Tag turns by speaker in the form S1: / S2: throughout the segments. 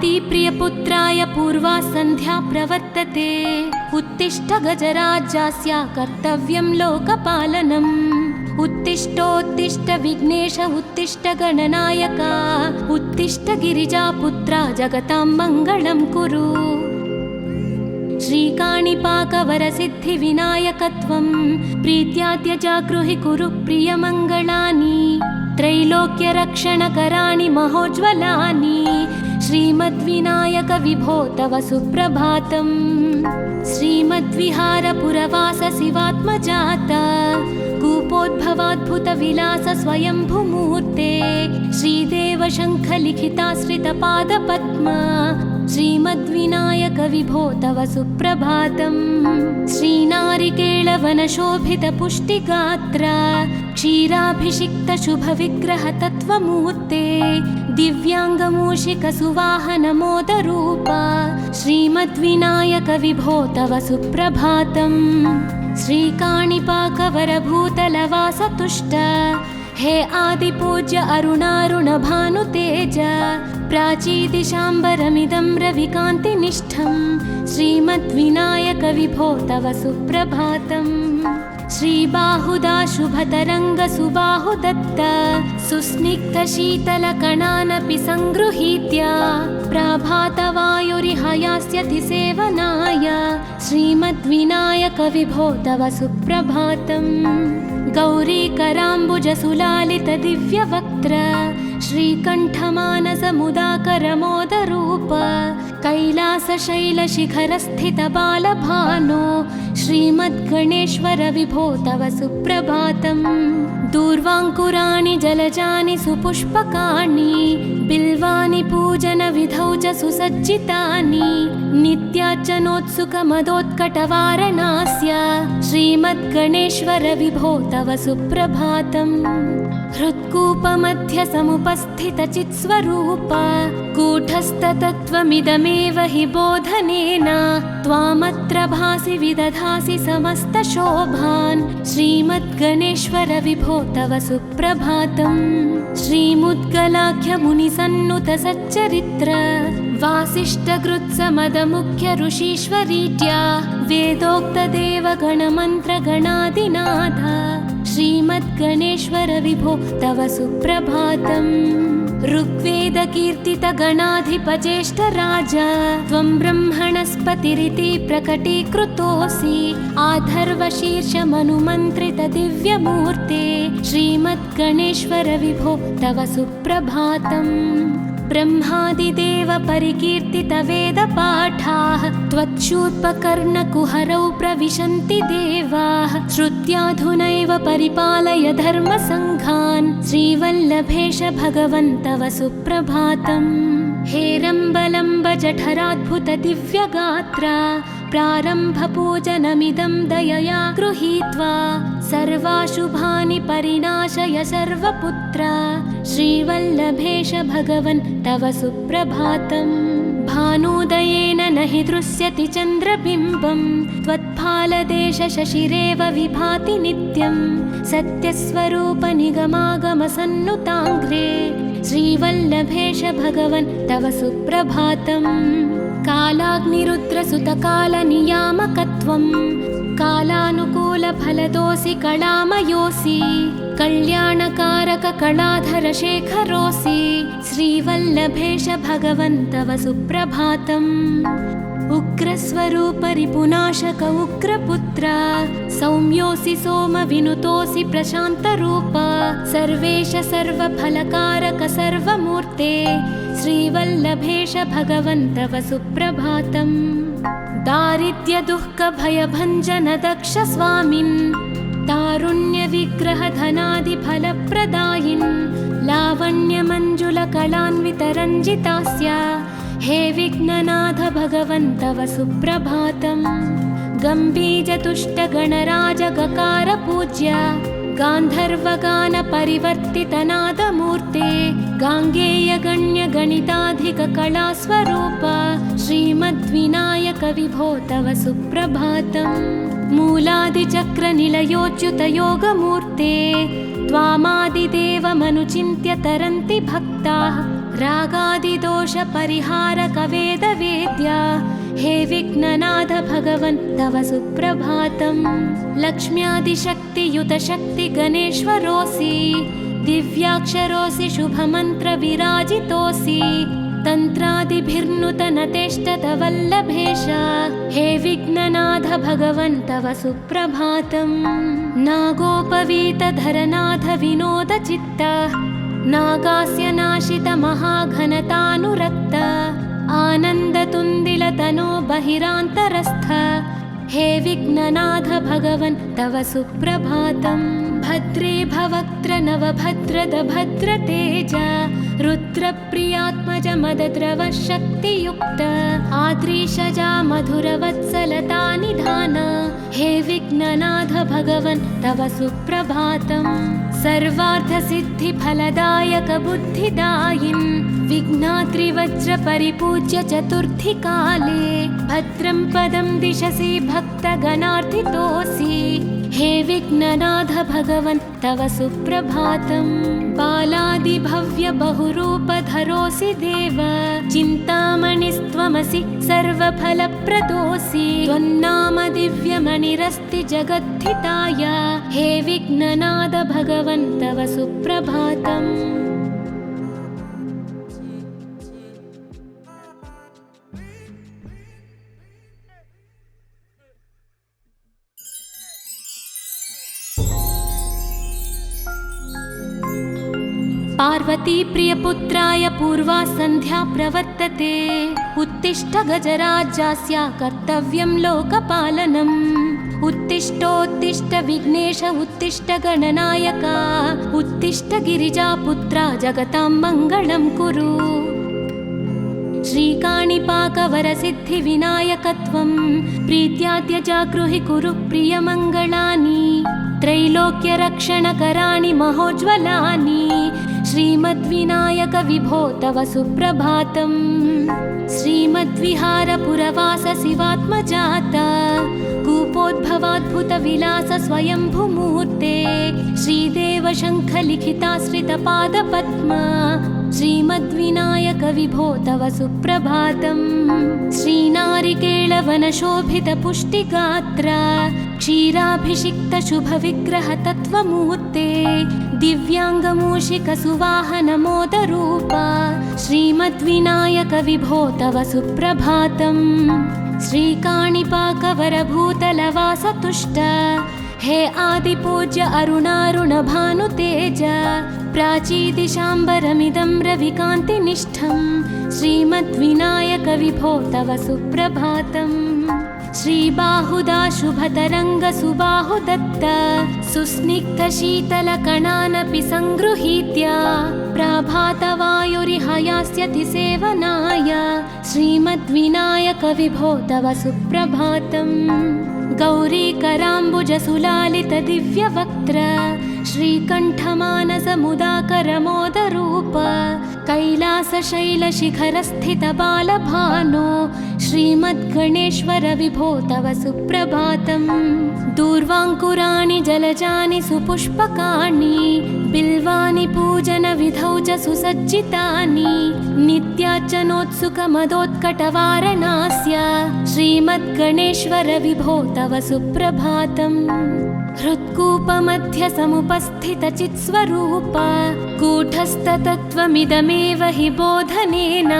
S1: कुन्तीप्रियपुत्राय पूर्वा सन्ध्या प्रवर्तते। उत्तिष्ठ गजराज्यास्य कर्तव्यं लोकपालनम्। उत्तिष्ठोत्तिष्ठ विघ्नेश उत्तिष्ठ गणनायक। उत्तिष्ठ गिरिजापुत्रा जगतां मङ्गलं कुरु। श्रीकाणिपाकवरसिद्धिविनायकत्वं प्रीत्याद्य जागृहि कुरु प्रियमङ्गलानि। त्रैलोक्यरक्षणकराणि महोज्ज्वलानि। श्रीमद्विनायक विभो तव सुप्रभातम्। श्रीमद्विहारपुरवास शिवात्मजात कूपोद्भवाद्भुतविलास स्वयंभुमूर्ते। श्रीदेव शङ्खलिखिताश्रितपादपद्म। श्रीमद्विनायक विभो तव सुप्रभातम्। श्रीनारिकेळवनशोभितपुष्टिगात्र क्षीराभिषिक्त शुभविग्रह तत्त्वमूर्ते। दिव्याङ्गमूषिकसुवाहनमोदरूप श्रीमद्विनायक विभो तव सुप्रभातम्। श्रीकाणिपाकवरभूतलवासतुष्ट हे आदिपूज्य अरुणारुणभानुतेज। प्राचीदिशाम्बरमिदं रविकान्तिनिष्ठं श्रीमद्विनायक विभो तव सुप्रभातम्। श्रीबाहुदा शुभतरङ्गसुबाहुदत्त सुस्निग्धशीतलकणानपि सङ्गृहीत्य प्रभातवायुरिहयास्यति सेवनाय श्रीमद्विनायक विभो तव सुप्रभातम्। गौरीकराम्बुजसुलालितदिव्यवक्त्र श्रीकण्ठमानसमुदाकरमोदरूप कैलासशैलशिखरस्थितबालभानो श्रीमद्गणेश्वर विभो तव सुप्रभातम्। दूर्वाङ्कुराणि जलजानि सुपुष्पकाणि बिल्वानि पूजनविधौ च सुसज्जितानि। नित्यार्चनोत्सुकमदोत्कटवारणास्य श्रीमद्गणेश्वर विभो तव सुप्रभातम्। हृत्कूपमध्य समुपस्थितचित्स्वरूप कूटस्थतत्त्वमिदमेव हि बोधनेन त्वामत्र भासि विदधासि समस्तशोभान् श्रीमद्गणेश्वर विभो तव सुप्रभातम्। श्रीमुद्गलाख्यमुनिसन्नुत सच्चरित्र वासिष्ठकृत्समदमुख्य ऋषीश्वरीत्या वेदोक्तदेवगणमन्त्रगणादिनाथ श्रीमद्गणेश्वर विभो तव सुप्रभातम्। ऋग्वेदकीर्तितगणाधिपज्येष्ठराज त्वं ब्रह्मणस्पतिरिति प्रकटीकृतोऽसि। आधर्वशीर्षमनुमन्त्रितदिव्यमूर्ते श्रीमद्गणेश्वर विभो तव सुप्रभातम्। ब्रह्मादिदेव परिकीर्तितवेदपाठाः त्वच्छूर्पकर्णकुहरौ प्रविशन्ति देवाः। श्रुत्याधुनैव परिपालय धर्मसङ्घान् श्रीवल्लभेश भगवन् तव सुप्रभातम्। हेरम्बलम्ब जठराद्भुत दिव्यगात्र प्रारम्भपूजनमिदं दयया गृहीत्वा सर्वाशुभानि परिणाशय सर्वपुत्र श्रीवल्लभेश भगवन् तव सुप्रभातम्। भानुदयेन न हि दृश्यति चन्द्रबिम्बं त्वत्फालदेश शशिरेव विभाति नित्यं। सत्यस्वरूप निगमागमसन्नुताङ्घ्रे श्रीवल्लभेश भगवन् तव सुप्रभातम्। कालाग्निरुद्रसुतकालनियामकत्वं कालानुकूलफलदोऽसि कलामयोऽसि। कल्याणकारक कलाधर शेखरोऽसि श्रीवल्लभेश भगवन् तव सुप्रभातम्। उग्रस्वरूप रिपुनाशक उग्रपुत्र सौम्योऽसि सोमविनुतोऽसि प्रशान्तरूप सर्वेश सर्वफलकारक सर्वमूर्ते श्रीवल्लभेश भगवन् तव सुप्रभातम्। दारिद्र्यदुःखभयभञ्जन दक्ष स्वामिन् तारुण्यविग्रहधनादिफलप्रदायिन् लावण्यमञ्जुलकलान्वितरञ्जितास्य हे विघ्ननाथ भगवन् तव सुप्रभातम्। गम्भीजतुष्टगणराजगकार पूज्य गान्धर्वगानपरिवर्तितनादमूर्ते गाङ्गेयगण्यगणिताधिककलास्वरूप श्रीमद्विनायक विभो तव सुप्रभातम्। मूलादिचक्रनिलयोच्युतयोगमूर्ते त्वामादिदेवमनुचिन्त्य तरन्ति भक्ताः रागादिदोषपरिहारकवेदवेद्या हे विघ्ननाथ भगवन् तव सुप्रभातम्। लक्ष्म्यादिशक्तियुतशक्तिगणेश्वरोऽसि दिव्याक्षरोऽसि शुभमन्त्रविराजितोऽसि तन्त्रादिभिर्नुतनतेष्टतवल्लभेश हे विघ्ननाथ भगवन् तव सुप्रभातम्। नागोपवीतधरनाथ विनोदचित्त नागास्य नाशित महाघनतानुरक्त आनन्दतुन्दिलतनो बहिरान्तरस्थ हे विघ्ननाथ भगवन् तव सुप्रभातम्। भद्रे भवक्त्र नवभद्रद भद्रतेज रुद्रप्रियात्मज मदद्रव शक्तियुक्त आद्रीशजा मधुरवत्सलता निधान हे विघ्ननाथ भगवन् तव सुप्रभातम्। सर्वार्थसिद्धिफलदायक बुद्धिदायिन् विघ्नात्रिवज्रपरिपूज्य चतुर्थी काले भद्रं पदं दिशसि भक्तगणार्थितोऽसि हे विघ्ननाथ भगवन् तव सुप्रभातम्। बालादिभव्य बहुरूपधरोऽसि देव चिन्तामणिस्त्वमसि सर्वफलप्रदोऽसि त्वन्नाम दिव्यमणिरस्ति जगद्धिताय हे विघ्ननाथ भगवन् तव सुप्रभातम्। पार्वती प्रियपुत्राय पूर्वा सन्ध्या प्रवर्तते उत्तिष्ठ गजराज्यास्य कर्तव्यं लोकपालनम्। उत्तिष्ठोत्तिष्ठ विघ्नेश उत्तिष्ठ गणनायका उत्तिष्ठ गिरिजापुत्रा जगतां मङ्गलं कुरु। श्रीकाणिपाकवरसिद्धिविनायकत्वं प्रीत्याद्य जागृहि कुरु प्रियमङ्गलानि त्रैलोक्यरक्षणकराणि महोज्ज्वलानि श्रीमद्विनायक विभो तव सुप्रभातम्। श्रीमद्विहारपुरवास शिवात्मजाता कूपोद्भवाद्भुतविलास स्वयंभुमूर्ते श्रीदेव शङ्खलिखिताश्रितपादपद्मा श्रीमद्विनायक विभो तव सुप्रभातम्। श्रीनारिकेळवनशोभितपुष्टिगात्र क्षीराभिषिक्तशुभविग्रहतत्त्वमूर्ते दिव्याङ्गमूषिकसुवाहनमोदरूपा श्रीमद्विनायक विभो तव सुप्रभातम्। श्रीकाणिपाकवरभूतलवासतुष्ट हे आदिपूज्य अरुणारुणभानुतेज प्राचीदिशाम्बरमिदं रविकान्तिनिष्ठं श्रीमद्विनायक विभो तव सुप्रभातम्। श्रीबाहुदा शुभतरङ्गसुबाहुदत्त सुस्निग्धशीतलकणानपि सङ्गृहीत्य प्राभातवायुरिह यास्यति सेवनाय श्रीमद्विनायक विभो तव सुप्रभातम्। गौरीकराम्बुजसुलालितदिव्यवक्त्र श्रीकण्ठमानसमुदाकरमोदरूप कैलासशैलशिखरस्थितबालभानो श्रीमद्गणेश्वर विभो तव सुप्रभातम्। दूर्वाङ्कुराणि जलजानि सुपुष्पकाणि बिल्वानि पूजनविधौ च सुसज्जितानि नित्यार्चनोत्सुकमदोत्कटवारणास्य श्रीमद्गणेश्वर विभो तव सुप्रभातम्। हृत्कूपमध्यसमुपस्थितचित्स्वरूप कूटस्थतत्त्वमिदमेव हि बोधनेन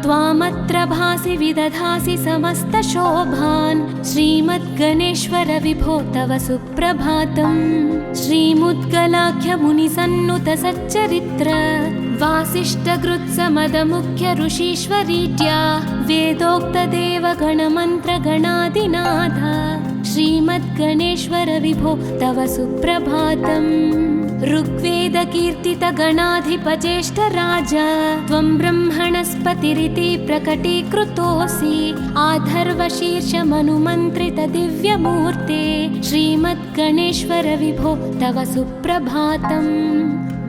S1: त्वामत्र भासि विदधासि समस्तशोभान् श्रीमद्गणेश्वर विभो तव सुप्रभातम्। श्रीमुद्गलाख्यमुनिसन्नुतसच्चरित्र वासिष्ठकृत्समदमुख्य ऋषीश्वरीट्या वेदोक्तदेवगणमन्त्रगणादिनाथ श्रीमद्गणेश्वर विभो तव सुप्रभातम्। ऋग्वेदकीर्तितगणाधिपज्येष्ठराज त्वं ब्रह्मणस्पतिरिति प्रकटीकृतोऽसि आधर्वशीर्षमनुमन्त्रितदिव्यमूर्ते श्रीमद्गणेश्वर विभो तव सुप्रभातम्।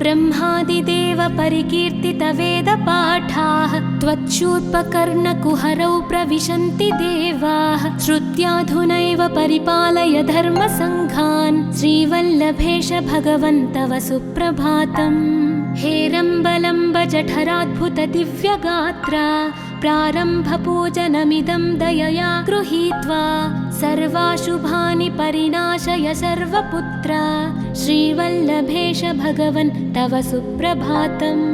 S1: ब्रह्मादिदेव परिकीर्तितवेदपाठाः त्वच्छूर्पकर्णकुहरौ प्रविशन्ति देवाः श्रुत्याधुनैव परिपालय धर्मसङ्घान् श्रीवल्लभेश भगवन् तव सुप्रभातम्। हेरम्बलम्ब जठराद्भुत दिव्यगात्र प्रारम्भपूजनमिदं दयया गृहीत्वा सर्वाशुभानि परिनाशय सर्वपुत्र श्रीवल्लभेश भगवन् तव सुप्रभातम्।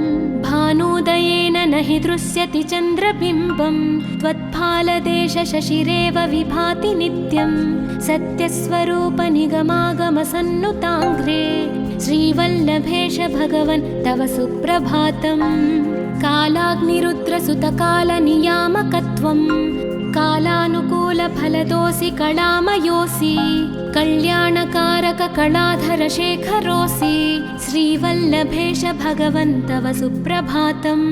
S1: भानोदयेन न हि दृश्यति चन्द्रबिम्बं त्वत्फालदेश शशिरेव विभाति नित्यं सत्यस्वरूप निगमागमसन्नुताङ्घ्रे श्रीवल्लभेश भगवन् तव सुप्रभातम्। कालाग्निरुद्रसुतकालनियामकत्वं कालानुकूलफलदोऽसि कलामयोऽसि कल्याणकारक कलाधर शेखरोऽसि श्रीवल्लभेश भगवन् तव सुप्रभातम्।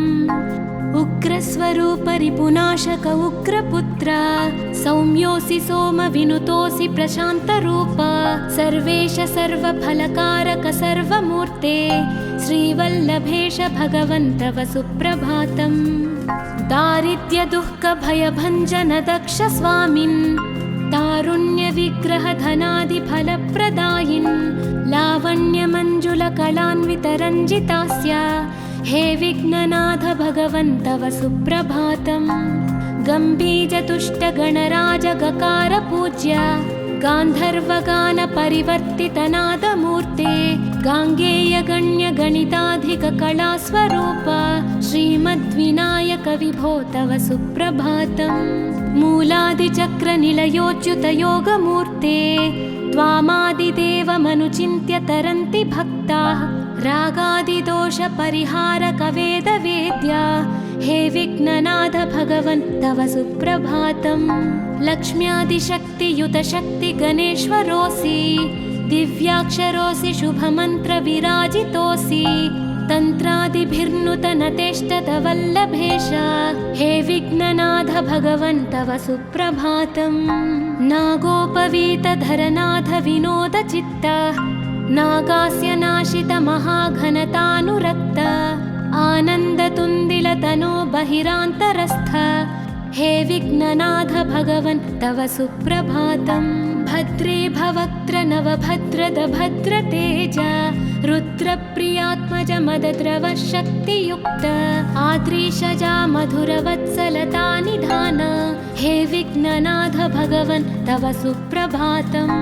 S1: उग्रस्वरूप रिपुनाशक उग्रपुत्र सौम्योऽसि सोमविनुतोऽसि प्रशान्तरूप सर्वेश सर्वफलकारक सर्वमूर्ते श्रीवल्लभेश भगवन् तव सुप्रभातम्। दारिद्र्यदुःखभयभञ्जन दक्ष स्वामिन् तारुण्यविग्रह धनादिफलप्रदायिन् लावण्यमञ्जुलकलान्वितरञ्जितास्य हे विघ्ननाथ भगवन् तव सुप्रभातम्। गम्भीरतुष्टगणराजगकार पूज्य गान्धर्वगान परिवर्तितनादमूर्ते गाङ्गेयगण्यगणिताधिककलास्वरूप श्रीमद्विनायक विभो तव सुप्रभातम्। मूलादिचक्रनिलयोच्युतयोगमूर्ते त्वामादिदेवमनुचिन्त्य तरन्ति भक्ताः रागादिदोषपरिहारक वेदवेद्या हे विघ्ननाथ भगवन् तव सुप्रभातम्। लक्ष्म्यादिशक्तियुत शक्ति गणेश्वरोऽसि दिव्याक्षरोऽसि शुभमन्त्रविराजितोऽसि तन्त्रादिभिर्नुतनतेष्टत वल्लभेश हे विघ्ननाथ भगवन् तव सुप्रभातम्। नागोपवीतधरनाथ विनोदचित्त नागास्य नाशित महाघनतानुरक्त आनन्दतुन्दिलतनो बहिरान्तरस्थ हे विघ्ननाथ भगवन् तव सुप्रभातम्। भद्रे भवक्त्र नवभद्रद भद्रतेज रुद्रप्रियात्मज मदद्रव शक्तियुक्त आद्रीशजा मधुरवत्सलता निधान हे विघ्ननाथ भगवन् तव सुप्रभातम्।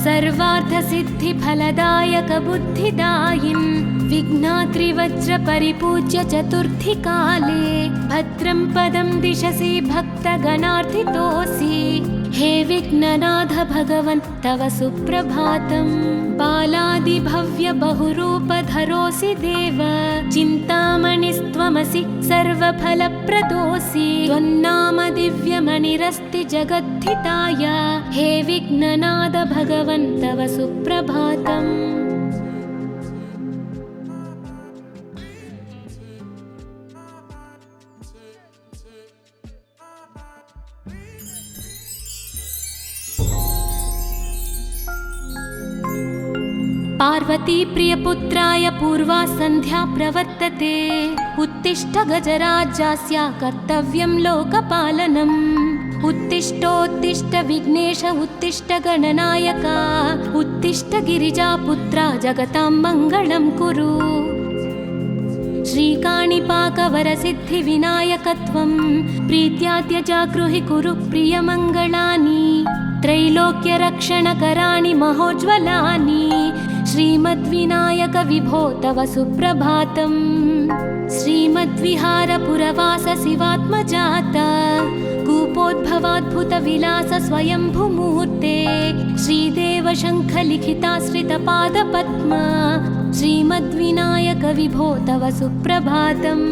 S1: सर्वार्थसिद्धिफलदायक बुद्धिदायिन् विघ्नाद्रिवज्र परिपूज्य चतुर्थी काले भद्रं पदं दिशसि भक्तगणार्थितोऽसि हे विघ्ननाथ भगवन् तव सुप्रभातम्। बालादिभव्य बहुरूपधरोऽसि देव चिन्तामणिस्त्वमसि सर्वफलप्रदोऽसि त्वन्नाम दिव्यमणिरस्ति जगद्धिताय हे विघ्ननाथ भगवन् तव सुप्रभातम्। पार्वती प्रियपुत्राय पूर्वा सन्ध्या प्रवर्तते उत्तिष्ठ गजराज्यस्य कर्तव्यं लोकपालनम्। उत्तिष्ठोत्तिष्ठ विघ्नेश उत्तिष्ठ गणनायक उत्तिष्ठ गिरिजापुत्रा जगतां मङ्गलं कुरु। श्रीकाणिपाकवरसिद्धिविनायकत्वं प्रीत्याद्य जागृहि कुरु प्रियमङ्गलानि त्रैलोक्यरक्षणकराणि महोज्ज्वलानि श्रीमद्विनायक विभो तव सुप्रभातम्। श्रीमद्विहारपुरवास शिवात्मजात कूपोद्भवाद्भुतविलास स्वयंभुमूर्ते श्रीदेव शङ्खलिखिताश्रितपादपद्म श्रीमद्विनायक विभो तव सुप्रभातम्।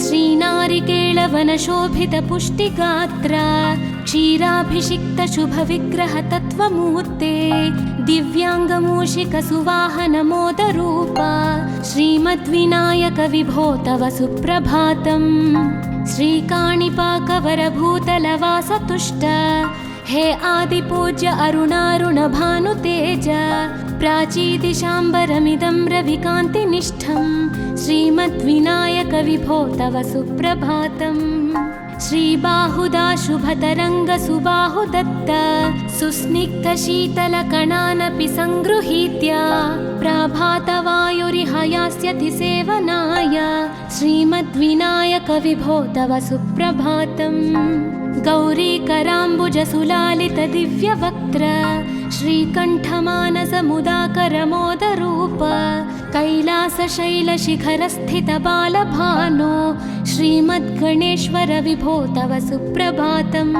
S1: श्रीनारिकेळवनशोभितपुष्टिगात्र क्षीराभिषिक्त शुभविग्रह तत्त्वमूर्ते दिव्याङ्गमूषिकसुवाहनमोदरूप श्रीमद्विनायक विभो तव सुप्रभातम्। श्रीकाणिपाकवरभूतलवासतुष्ट हे आदिपूज्य अरुणारुणभानुतेज प्राचीदिशाम्बरमिदं रविकान्तिनिष्ठं श्रीमद्विनायक विभो तव सुप्रभातम्। श्रीबाहुदा शुभतरङ्गसुबाहुदत्त सुस्निग्धशीतलकणानपि सङ्गृहीत्य प्रभातवायुरिहयास्यति सेवनाय श्रीमद्विनायकविभो तव सुप्रभातम्। गौरीकराम्बुजसुलालितदिव्यवक्त्र श्रीकण्ठमानसमुदाकरमोदरूप कैलासशैलशिखरस्थितबालभानो श्रीमद्गणेश्वर विभो तव सुप्रभातम्।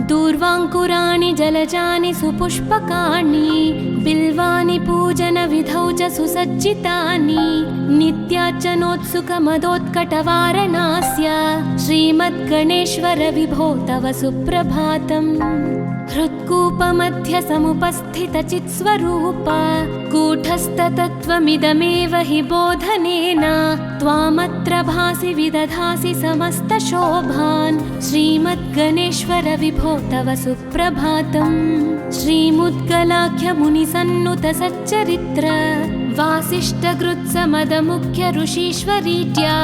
S1: दूर्वाङ्कुराणि जलजानि सुपुष्पकाणि बिल्वानि पूजनविधौ च सुसज्जितानि नित्यार्चनोत्सुकमदोत्कटवारणास्य श्रीमद्गणेश्वर विभो तव सुप्रभातम्। हृत्कूपमध्य समुपस्थितचित्स्वरूप कूटस्थतत्त्वमिदमेव हि बोधनेन त्वामत्र भासि विदधासि समस्तशोभान् श्रीमद्गणेश्वर विभो तव सुप्रभातम्। श्रीमुद्गलाख्यमुनिसन्नुत सच्चरित्र वासिष्ठगृत्समदमुख्य ऋषीश्वरीत्या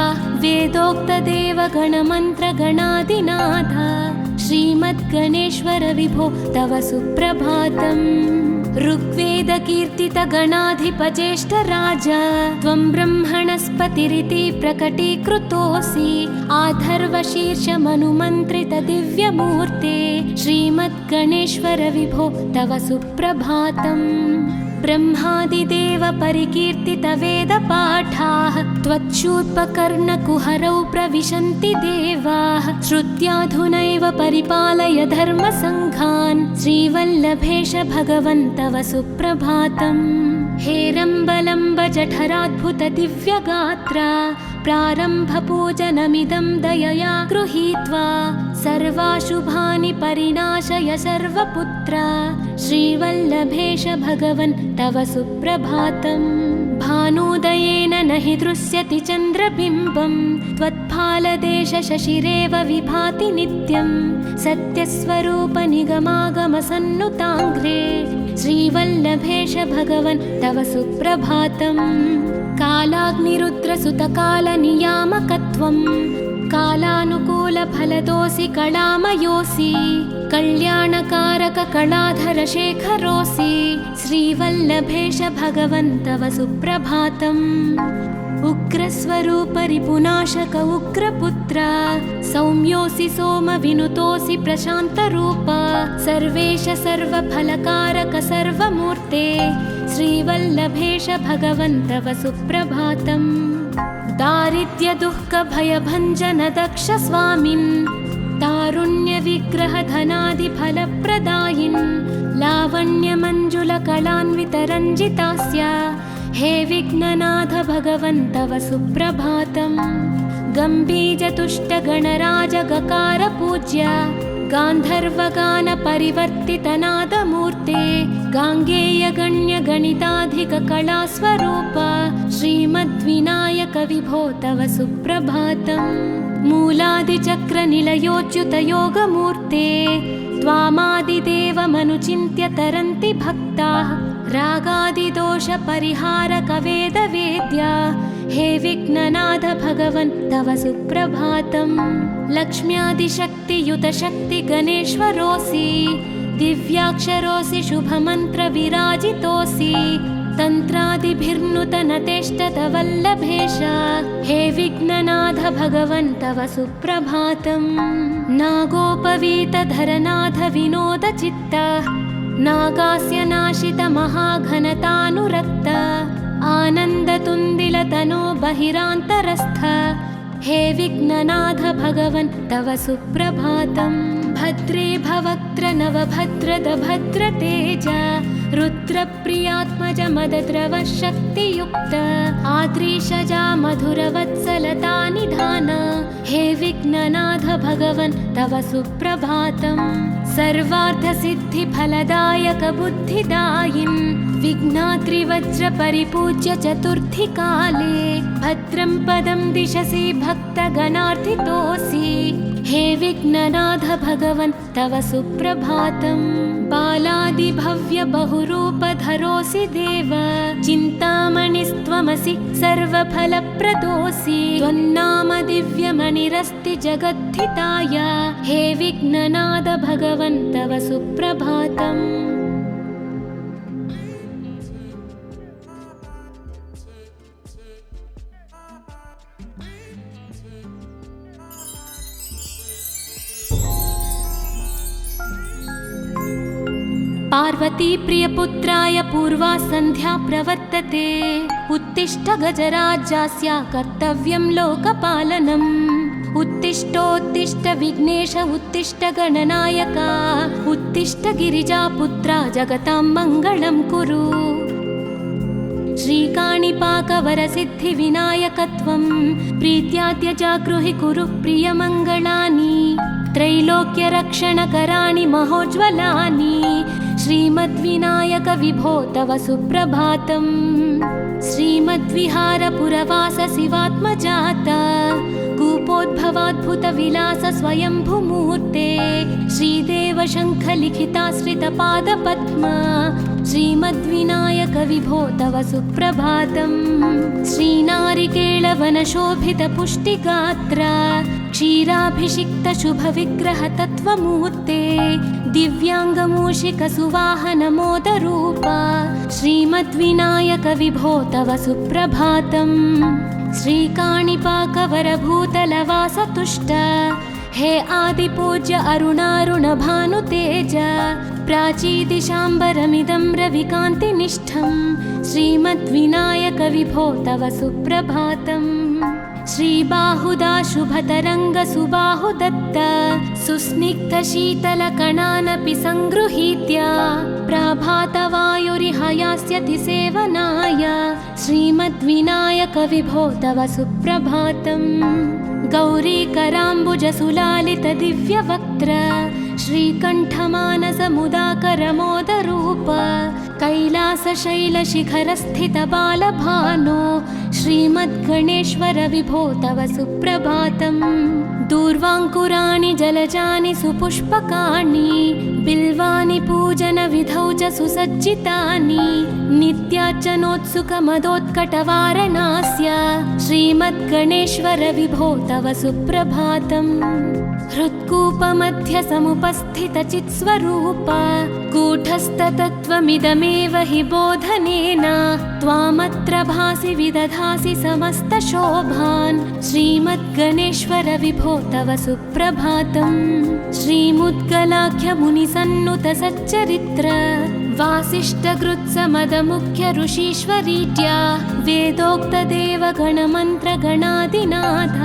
S1: वेदोक्तदेवगणमन्त्रगणादिनाथ श्रीमद्गणेश्वर विभो तव सुप्रभातम्। ऋग्वेदकीर्तितगणाधिपज्येष्ठराज त्वं ब्रह्मणस्पतिरिति प्रकटीकृतोऽसि आधर्वशीर्षमनुमन्त्रितदिव्यमूर्ते श्रीमद्गणेश्वर विभो तव सुप्रभातम्। ब्रह्मादिदेव परिकीर्तितवेदपाठाः त्वच्छूर्पकर्णकुहरौ प्रविशन्ति देवाः श्रुत्याधुनैव परिपालय धर्मसङ्घान् श्रीवल्लभेश भगवन् तव सुप्रभातम्। हेरम्बलम्बजठराद्भुतदिव्यगात्रा प्रारम्भपूजनमिदं दयया गृहीत्वा सर्वाशुभानि परिणाशय सर्वपुत्रा श्रीवल्लभेश भगवन् तव सुप्रभातम्। भानुदयेन न हि दृश्यति चन्द्रबिम्बं त्वत्फालदेशशशिरेव विभाति नित्यं सत्यस्वरूप निगमागमसन्नुताङ्घ्रे श्रीवल्लभेश भगवन् तव सुप्रभातम्। कालाग्निरुद्रसुतकालनियामकत्वं कालानुकूलफलदोऽसि कलामयोऽसि कल्याणकारककलाधरशेखरोऽसि श्रीवल्लभेश भगवन् तव सुप्रभातम्। उग्रस्वरूपरिपुनाशक उग्रपुत्र सौम्योऽसि सोमविनुतोऽसि प्रशान्तरूप सर्वेश सर्वफलकारक सर्वमूर्ते श्रीवल्लभेश भगवन् तव सुप्रभातम्। दारिद्र्यदुःखभयभञ्जन दक्ष स्वामिन् तारुण्यविग्रहधनादिफलप्रदायिन् लावण्यमञ्जुलकलान्वितरञ्जितास्य हे विघ्ननाथ भगवन् तव सुप्रभातम्। गम्भीजतुष्टगणराजगकार पूज्य गान्धर्वगानपरिवर्तितनादमूर्ते गाङ्गेयगण्यगणिताधिककलास्वरूप श्रीमद्विनायक विभो तव सुप्रभातम्। मूलादिचक्रनिलयोच्युतयोगमूर्ते त्वामादिदेवमनुचिन्त्य तरन्ति भक्ताः रागादिदोषपरिहारकवेदवेद्या हे विघ्ननाथ भगवन् तव सुप्रभातम्। लक्ष्म्यादिशक्तियुतशक्तिगणेश्वरोऽसि दिव्याक्षरोऽसि शुभमन्त्रविराजितोऽसि तन्त्रादिभिर्नुतनतेष्टतवल्लभेश हे विघ्ननाथ भगवन् तव सुप्रभातम्। नागोपवीतधरनाथ विनोदचित्त नागास्य नाशित महाघनतानुरक्त आनन्दतुन्दिलतनो बहिरान्तरस्थ हे विघ्ननाथ भगवन् तव सुप्रभातम्। भद्रे भवक्त्र नवभद्रद भद्रतेज रुद्रप्रियात्मज मदद्रव शक्तियुक्त आद्रीशजा मधुरवत्सलता निधान हे विघ्ननाथ भगवन् तव सुप्रभातम्। सर्वार्थसिद्धिफलदायक बुद्धिदायिन् विघ्नाद्रिवज्रपरिपूज्य चतुर्थी काले भद्रं पदं दिशसि भक्तगणार्थितोऽसि हे विघ्ननाथ भगवन् तव सुप्रभातम्। बालादिभव्य बहुरूपधरोऽसि देव, चिन्तामणिस्त्वमसि सर्वफलप्रदोऽसि। त्वन्नाम दिव्यमणिरस्ति जगद्धिताय, हे विघ्ननाथ भगवन् तव सुप्रभातम्। पार्वती प्रियपुत्राय पूर्वा सन्ध्या प्रवर्तते, उत्तिष्ठ गजराज्यास्य कर्तव्यं लोकपालनम्। उत्तिष्ठोत्तिष्ठ विघ्नेश उत्तिष्ठ गणनायक, उत्तिष्ठ गिरिजापुत्रा जगतां मङ्गलं कुरु। श्रीकाणिपाकवरसिद्धिविनायकत्वं प्रीत्याद्य जागृहि कुरु प्रियमङ्गलानि। त्रैलोक्यरक्षणकराणि महोज्ज्वलानि, श्रीमद्विनायक विभो तव सुप्रभातम्। श्रीमद्विहारपुरवास शिवात्मजात, कूपोद्भवाद्भुतविलास स्वयंभुमूर्ते। श्रीदेव शङ्खलिखिताश्रितपादपद्म, श्रीमद्विनायक विभो तव सुप्रभातम्। श्रीनारिकेळवनशोभितपुष्टिगात्र, क्षीराभिषिक्तशुभविग्रहतत्त्वमूर्ते। दिव्याङ्गमूषिकसुवाहनमोदरूप, श्रीमद्विनायक विभो तव सुप्रभातम्। श्रीकाणिपाकवरभूतलवासतुष्ट, हे आदिपूज्य अरुणारुणभानुतेज। प्राचीदिशाम्बरमिदं रविकान्तिनिष्ठं, श्रीमद्विनायक विभो तव सुप्रभातम्। श्रीबाहुदा शुभतरङ्गसुबाहुदत्त, सुस्निग्धशीतलकणानपि सङ्गृहीत्य। प्रभातवायुरिहयास्यति सेवनाय, श्रीमद्विनायक विभो तव सुप्रभातम्। गौरीकराम्बुजसुलालितदिव्यवक्त्र, श्रीकण्ठमानसमुदाकरमोदरूप। कैलासशैलशिखरस्थितबालभानो, श्रीमद्गणेश्वर विभो तव सुप्रभातम्। दूर्वाङ्कुराणि जलजानि सुपुष्पकाणि, बिल्वानि पूजनविधौ च सुसज्जितानि। नित्यार्चनोत्सुकमदोत्कटवारणास्य, श्रीमद्गणेश्वर विभो तव सुप्रभातम्। हृत्कूपमध्यसमुपस्थितचित्स्वरूप, कूटस्थतत्त्वमिदमेव हि बोधनेन। त्वामत्र भासि विदधासि समस्तशोभान्, श्रीमद्गणेश्वर विभो तव सुप्रभातम्। श्रीमुद्गलाख्यमुनिसन्नुतसच्चरित्र, वासिष्ठकृत्समदमुख्य ऋषीश्वरीत्या। वेदोक्तदेवगणमन्त्रगणादिनाथ,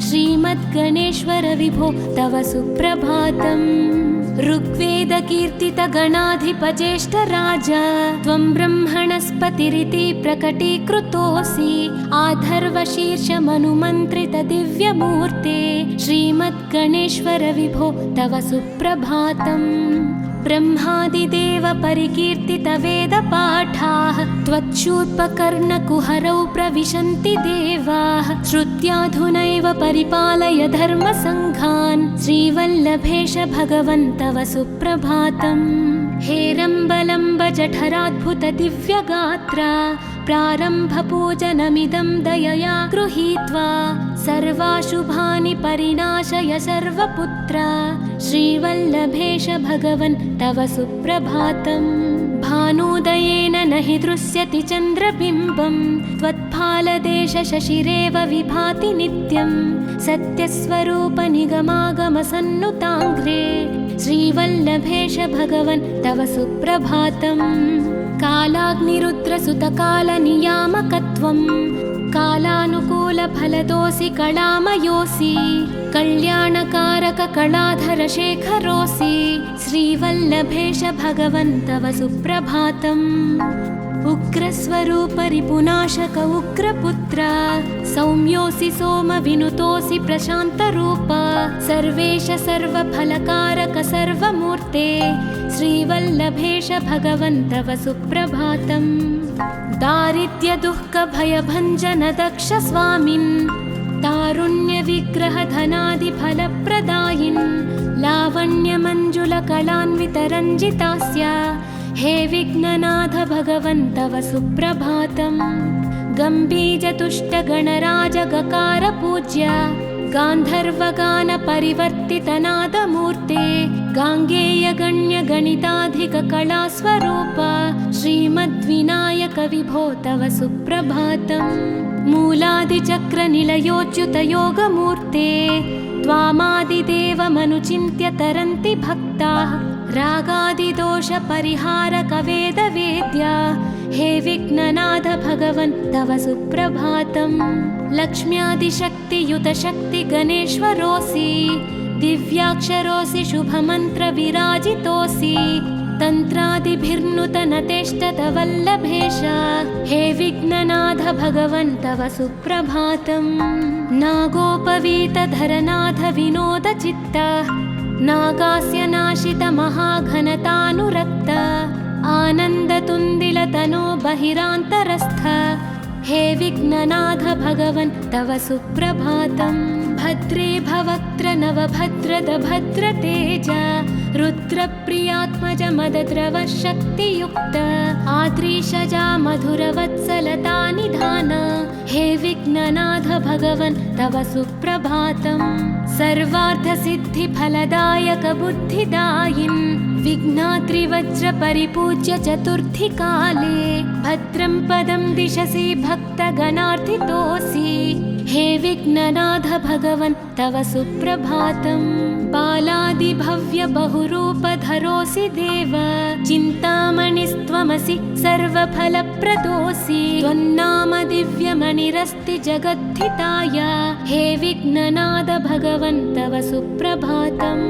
S1: श्रीमद्गणेश्वर विभो तव सुप्रभातम्। ऋग्वेदकीर्तितगणाधिपज्येष्ठराज, त्वं ब्रह्मणस्पतिरिति प्रकटीकृतोऽसि। आधर्वशीर्षमनुमन्त्रितदिव्यमूर्ते, श्रीमद्गणेश्वर विभो तव सुप्रभातम्। ब्रह्मादिदेव परिकीर्तितवेदपाठाः, त्वच्छूर्पकर्णकुहरौ प्रविशन्ति देवाः। श्रुत्याधुनैव परिपालय धर्मसङ्घान्, श्रीवल्लभेश भगवन् तव सुप्रभातम्। हेरम्बलम्ब जठराद्भुतदिव्यगात्र, प्रारम्भपूजनमिदं दयया गृहीत्वा। सर्वाशुभानि परिणाशय सर्वपुत्र, श्रीवल्लभेश भगवन् तव सुप्रभातम्। भानुदयेन न हि दृश्यति चन्द्रबिम्बं, त्वत्फालदेशशशिरेव विभाति नित्यं। सत्यस्वरूपनिगमागमसन्नुताङ्घ्रे, श्रीवल्लभेश भगवन् तव सुप्रभातम्। कालाग्निरुद्रसुतकालनियामकत्वं, कालानुकूलफलदोऽसि कलामयोऽसि। कल्याणकारक कलाधरशेखरोऽसि, श्रीवल्लभेश भगवन् तव सुप्रभातम्। उग्रस्वरूपरिपुनाशक उग्रपुत्र, सौम्योऽसि सोमविनुतोऽसि प्रशान्तरूप। सर्वेश सर्वफलकारक सर्वमूर्ते, श्रीवल्लभेश भगवन् तव सुप्रभातम्। दारिद्र्यदुःखभयभञ्जन दक्ष स्वामिन्, तारुण्यविग्रहधनादिफलप्रदायिन् लावण्यमञ्जुलकलान्वितरञ्जितास्य हे विघ्ननाथ भगवन् तव सुप्रभातम्। गम्भीजतुष्टगणराजगकारपूज्य गान्धर्वगानपरिवर्तितनादमूर्ते गाङ्गेयगण्यगणिताधिककलास्वरूप श्रीमद्विनायक विभो तव सुप्रभातम्। मूलादिचक्रनिलयोच्युतयोगमूर्ते त्वामादिदेवमनुचिन्त्य तरन्ति भक्ताः रागादिदोषपरिहारकवेदवेद्या हे विघ्ननाथ भगवन् तव सुप्रभातम्। लक्ष्म्यादिशक्तियुतशक्तिगणेश्वरोऽसि दिव्याक्षरोऽसि शुभमन्त्रविराजितोऽसि तन्त्रादिभिर्नुतनतेष्टतवल्लभेश हे विघ्ननाथ भगवन् तव सुप्रभातम्। नागोपवीतधरनाथ विनोदचित्त नागास्य नाशित महाघनतानुरक्त आनन्दतुन्दिलतनो बहिरान्तरस्थ हे विघ्ननाथ भगवन् तव सुप्रभातम्। भद्रे भवक्त्र नवभद्रद भद्रतेज रुद्रप्रियात्मज मदद्रव शक्तियुक्त आद्रीशजा मधुरवत्सलता निधान हे विघ्ननाथ भगवन् तव सुप्रभातम्। सर्वार्थसिद्धिफलदायक बुद्धिदायिन् विघ्नाद्रिवज्रपरिपूज्य चतुर्थीकाले भद्रं पदं दिशसि भक्तगणार्थितोऽसि हे विघ्ननाथ भगवन् तव सुप्रभातम्। बालादिभव्य बहुरूपधरोऽसि देव चिन्तामणिस्त्वमसि सर्वफलप्रदोऽसि त्वन्नाम दिव्यमणिरस्ति जगद्धिताय हे विघ्ननाथ भगवन् तव सुप्रभातम्।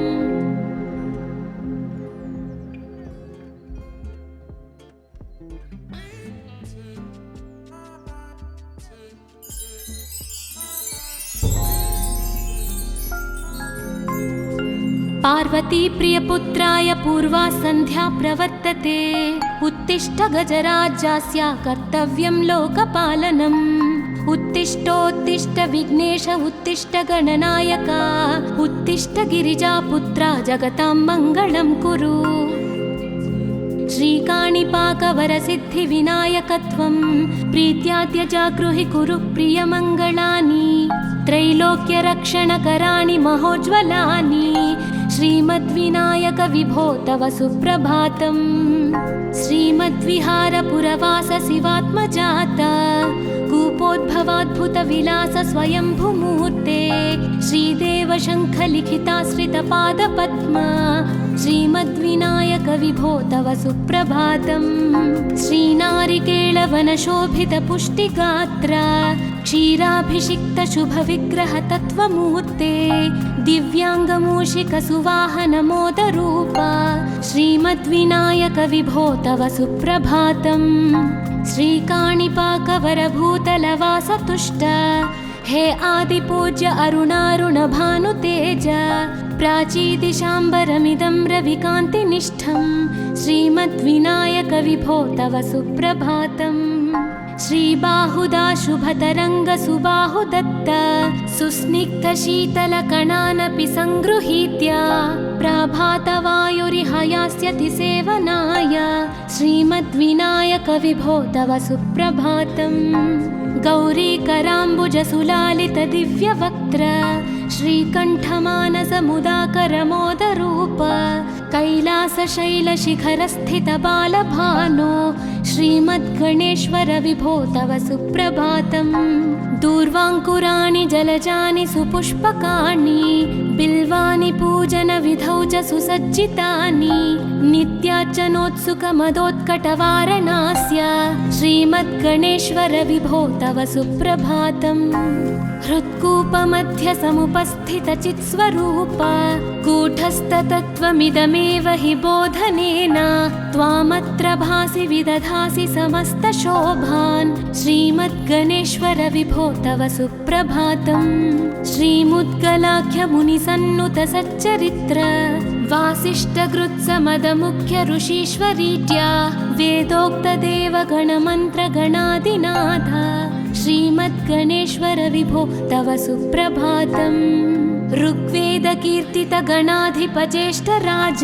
S1: पार्वती प्रियपुत्राय पूर्वा सन्ध्या प्रवर्तते उत्तिष्ठ गजराज्यास्य कर्तव्यं लोकपालनम्। उत्तिष्ठोत्तिष्ठ विघ्नेश उत्तिष्ठ गणनायक उत्तिष्ठ गिरिजापुत्रा जगतां मङ्गलं कुरु। श्रीकाणिपाकवरसिद्धिविनायकत्वं प्रीत्याद्य जागृहि कुरु प्रियमङ्गलानि त्रैलोक्यरक्षणकराणि महोज्ज्वलानि श्रीमद्विनायक विभो तव सुप्रभातम्। श्रीमद्विहारपुरवास शिवात्मजात कूपोद्भवाद्भुतविलास स्वयंभुमूर्ते श्रीदेव शङ्खलिखिताश्रितपादपद्म श्रीमद्विनायक विभो तव सुप्रभातम्। श्रीनारिकेळवनशोभितपुष्टिगात्र क्षीराभिषिक्त शुभविग्रह तत्त्वमूर्ते दिव्याङ्गमूषिकसुवाहनमोदरूप श्रीमद्विनायक विभो तव सुप्रभातम्। श्रीकाणिपाकवरभूतलवासतुष्ट हे आदिपूज्य अरुणारुणभानुतेज प्राचीदिशाम्बरमिदं रविकान्तिनिष्ठं श्रीमद्विनायक विभो तव सुप्रभातम्। श्रीबाहुदा शुभतरङ्गसुबाहुदत्त सुस्निग्धशीतलकणानपि सङ्गृहीत्य प्रभातवायुरिहयास्यति सेवनाय श्रीमद्विनायक विभो तव सुप्रभातम्। गौरीकराम्बुजसुलालितदिव्यवक्त्र श्रीकण्ठमानसमुदाकरमोदरूप कैलासशैलशिखरस्थितबालभानो श्रीमद्गणेश्वर विभो तव सुप्रभातम्। दूर्वाङ्कुराणि जलजानि सुपुष्पकाणि बिल्वानि पूजनविधौ च सुसज्जितानि नित्यार्चनोत्सुकमदोत्कटवारणास्य श्रीमद्गणेश्वर विभो तव सुप्रभातम्। हृत्कूपमध्यसमुपस्थितचित्स्वरूप कूटस्थतत्त्वमिदमेव हि बोधनेन त्वामत्र भासि विदधासि समस्तशोभान् श्रीमद्गणेश्वर विभो तव सुप्रभातम्। श्रीमुद्गलाख्यमुनिसन्नुतसच्चरित्र वासिष्ठगृत्समदमुख्य ऋषीश्वरीत्या वेदोक्तदेवगणमन्त्रगणादिनाथ श्रीमद्गणेश्वर विभो तव सुप्रभातम्। ऋग्वेदकीर्तितगणाधिपज्येष्ठराज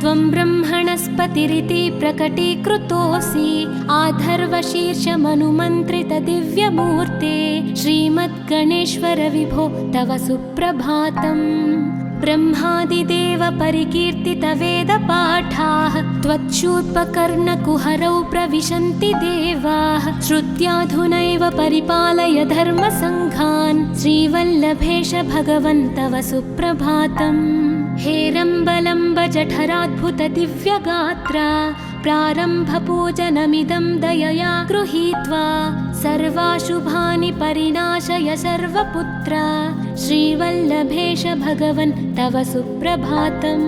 S1: त्वं ब्रह्मणस्पतिरिति प्रकटीकृतोऽसि। आधर्वशीर्षमनुमन्त्रितदिव्यमूर्ते श्रीमद्गणेश्वर विभो तव सुप्रभातम्। ब्रह्मादिदेव परिकीर्तितवेदपाठाः त्वच्छूर्पकर्णकुहरौ प्रविशन्ति देवाः। श्रुत्याधुनैव परिपालय धर्मसङ्घान् श्रीवल्लभेश भगवन् तव सुप्रभातम्। हेरम्बलम्ब जठराद्भुतदिव्यगात्रा प्रारम्भपूजनमिदं दयया गृहीत्वा सर्वाशुभानि परिनाशय सर्वपुत्रा श्रीवल्लभेश भगवन् तव सुप्रभातम्।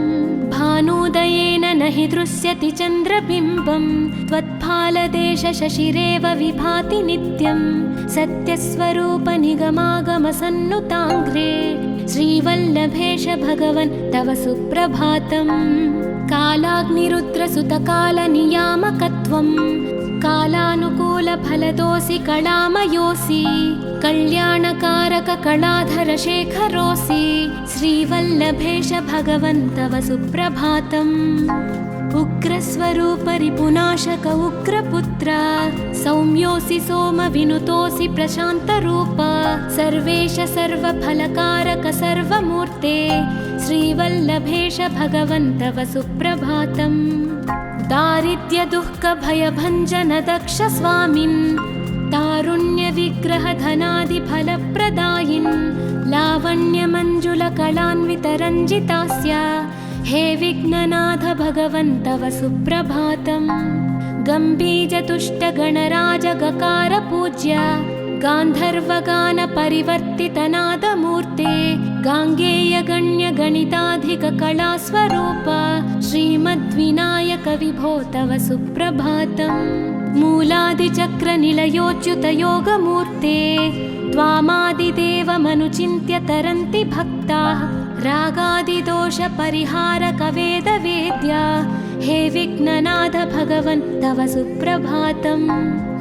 S1: भानुदयेन न हि दृश्यति चन्द्रबिम्बं त्वत्फालदेश शशिरेव विभाति नित्यं। सत्यस्वरूप निगमागमसन्नुताङ्घ्रे श्रीवल्लभेश भगवन् तव सुप्रभातम्। कालाग्निरुद्रसुतकालनियामकत्वं कालानुकूलफलदोऽसि कलामयोऽसि। कल्याणकारककलाधरशेखरोऽसि श्रीवल्लभेश भगवन् तव सुप्रभातम्। उग्रस्वरूपरिपुनाशक उग्रपुत्र सौम्योऽसि सोमविनुतोऽसि प्रशान्तरूप। सर्वेश सर्वफलकारक सर्वमूर्ते श्रीवल्लभेश भगवन् तव सुप्रभातम्। दारिद्र्यदुःखभयभञ्जन दक्ष स्वामिन् तारुण्यविग्रहधनादिफलप्रदायिन् लावण्यमञ्जुलकलान्वितरञ्जितास्य हे विघ्ननाथ भगवन् तव सुप्रभातम्। गम्भीजतुष्टगणराजगकार गान्धर्वगानपरिवर्तितनादमूर्ते गाङ्गेयगण्यगणिताधिककलास्वरूप श्रीमद्विनायक विभो तव सुप्रभातम्। मूलादिचक्रनिलयोच्युतयोगमूर्ते त्वामादिदेवमनुचिन्त्य तरन्ति भक्ताः। रागादिदोषपरिहारकवेदवेद्या हे विघ्ननाथ भगवन् तव सुप्रभातम्।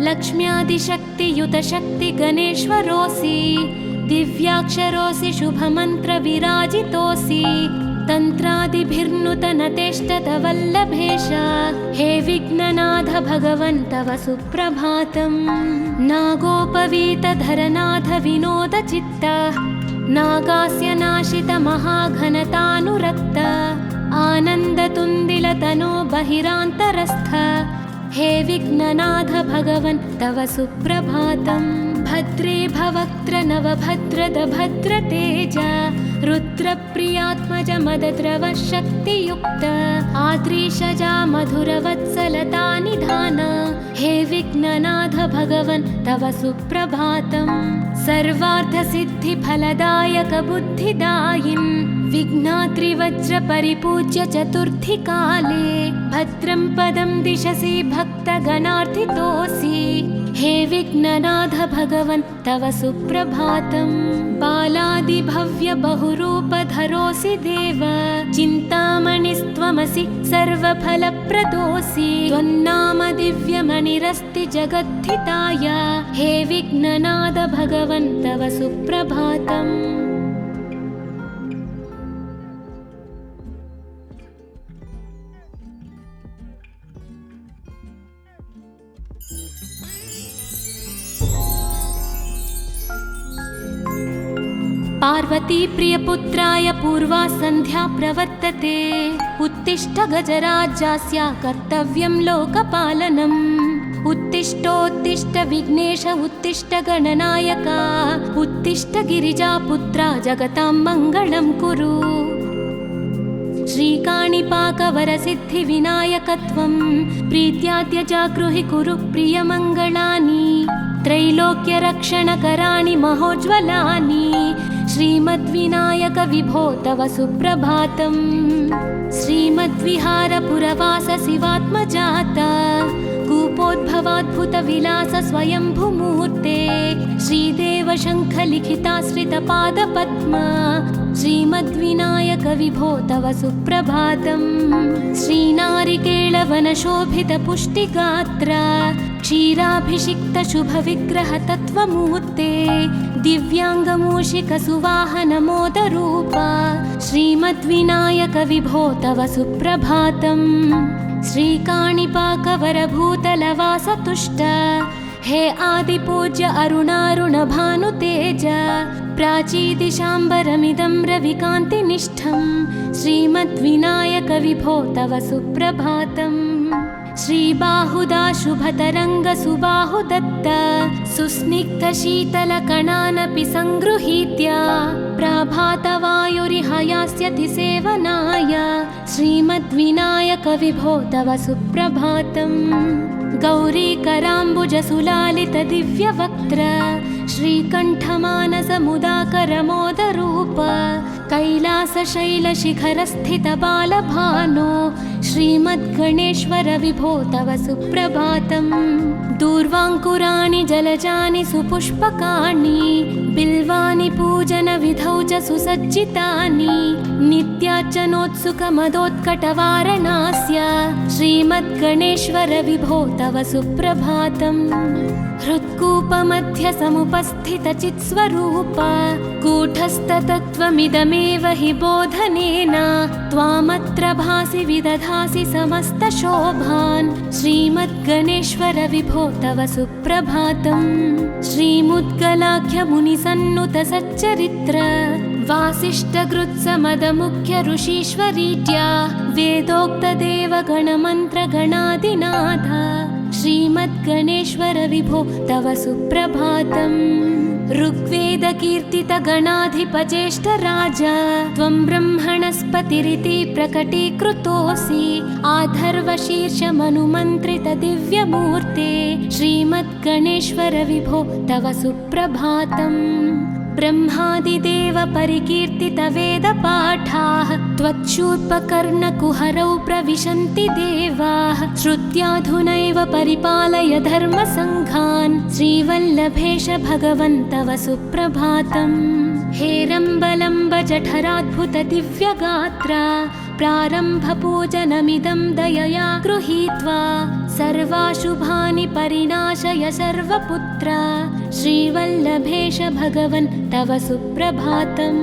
S1: लक्ष्म्यादिशक्तियुतशक्तिगणेश्वरोऽसि दिव्याक्षरोऽसि शुभमन्त्रविराजितोऽसि। तन्त्रादिभिर्नुतनतेष्टतवल्लभेश हे विघ्ननाथ भगवन् तव सुप्रभातम्। नागोपवीतधरनाथ विनोदचित्त नागास्य नाशित महाघनतानुरक्त आनन्दतुन्दिलतनो बहिरान्तरस्थ हे विघ्ननाथ भगवन् तव सुप्रभातम्। भद्रे भवक्त्र नवभद्रद भद्रतेज रुद्रप्रियात्मज मदद्रव शक्तियुक्त आद्रीशजा मधुरवत्सलता निधान हे विघ्ननाथ भगवन् तव सुप्रभातम्। सर्वार्थसिद्धिफलदायक बुद्धिदायिन् विघ्नाद्रिवज्रपरिपूज्य चतुर्थी काले भद्रं पदं दिशसि भक्तगणार्थितोऽसि हे विघ्ननाथ भगवन् तव सुप्रभातम्। बालादिभव्य बहुरूपधरोऽसि देव चिन्तामणिस्त्वमसि सर्वफलप्रदोऽसि। त्वन्नाम दिव्यमणिरस्ति जगद्धिताय हे विघ्ननाथ भगवन् तव सुप्रभातम्। पार्वती प्रियपुत्राय पूर्वा सन्ध्या प्रवर्तते उत्तिष्ठ गजराज्यस्य कर्तव्यं लोकपालनम्। उत्तिष्ठोत्तिष्ठ विघ्नेश उत्तिष्ठ गणनायक उत्तिष्ठ गिरिजापुत्रा जगतां मङ्गलं कुरु। श्रीकाणिपाकवरसिद्धिविनायकत्वं प्रीत्याद्य जागृहि कुरु प्रियमङ्गलानि। त्रैलोक्यरक्षणकराणि महोज्ज्वलानि श्रीमद्विनायक विभो तव सुप्रभातम्। श्रीमद्विहारपुरवास शिवात्मजात कूपोद्भवाद्भुतविलास स्वयंभुमूर्ते श्रीदेव शङ्खलिखिताश्रितपादपद्म श्रीमद्विनायक विभो तव सुप्रभातम्। श्रीनारिकेळ नीलवनशोभितपुष्टिगात्र क्षीराभिषिक्तशुभविग्रहतत्त्वमूर्ते दिव्याङ्गमूषिकसुवाहनमोदरूप श्रीमद्विनायक विभो तव सुप्रभातम्। श्रीकाणिपाकवरभूतलवासतुष्ट हे आदिपूज्य अरुणारुणभानुतेज प्राचीदिशाम्बरमिदं रविकान्तिनिष्ठं श्रीमद्विनायक विभो तव सुप्रभातम्। श्रीबाहुदा शुभतरङ्गसुबाहुदत्त सुस्निग्धशीतलकणानपि सङ्गृहीत्य प्रभातवायुरिहयास्यति सेवनाय श्रीमद्विनायक विभो तव सुप्रभातम्। गौरीकराम्बुजसुलालितदिव्यवक्त्र श्रीकण्ठमानसमुदाकरमोदरूप कैलासशैलशिखरस्थितबालभानो श्रीमद्गणेश्वर विभो तव सुप्रभातम्। दूर्वाङ्कुराणि जलजानि सुपुष्पकाणि बिल्वानि पूजनविधौ च सुसज्जितानि नित्यार्चनोत्सुकमदोत्कटवारणास्य श्रीमद्गणेश्वर विभो तव सुप्रभातम्। हृत्कूपमध्यसमुपस्थितचित्स्वरूप कूटस्थतत्त्वमिदमेव हि बोधनेन त्वामत्र भासि विदधासि समस्तशोभान् श्रीमद्गणेश्वर विभो तव सुप्रभातम्। श्रीमुद्गलाख्यमुनिसन्नुतसच्चरित्र वासिष्ठकृत्समदमुख्य ऋषीश्वरीत्या वेदोक्तदेवगणमन्त्रगणादिनाथ श्रीमद्गणेश्वर विभो तव सुप्रभातम्। ऋग्वेदकीर्तितगणाधिपचेष्टराज त्वं ब्रह्मणस्पतिरिति प्रकटीकृतोऽसि आधर्वशीर्षमनुमन्त्रितदिव्यमूर्ते श्रीमद्गणेश्वर विभो तव सुप्रभातम्। ब्रह्मादिदेव परिकीर्तितवेदपाठाः त्वच्छूर्पकर्णकुहरौ प्रविशन्ति देवाः श्रुत्याधुनैव परिपालय धर्मसङ्घान् श्रीवल्लभेश भगवन् तव सुप्रभातम्। हेरम्बलम्ब जठराद्भुत दिव्यगात्र प्रारम्भपूजनमिदं दयया गृहीत्वा सर्वाशुभानि परिणाशय सर्वपुत्र श्रीवल्लभेश भगवन् तव सुप्रभातम्।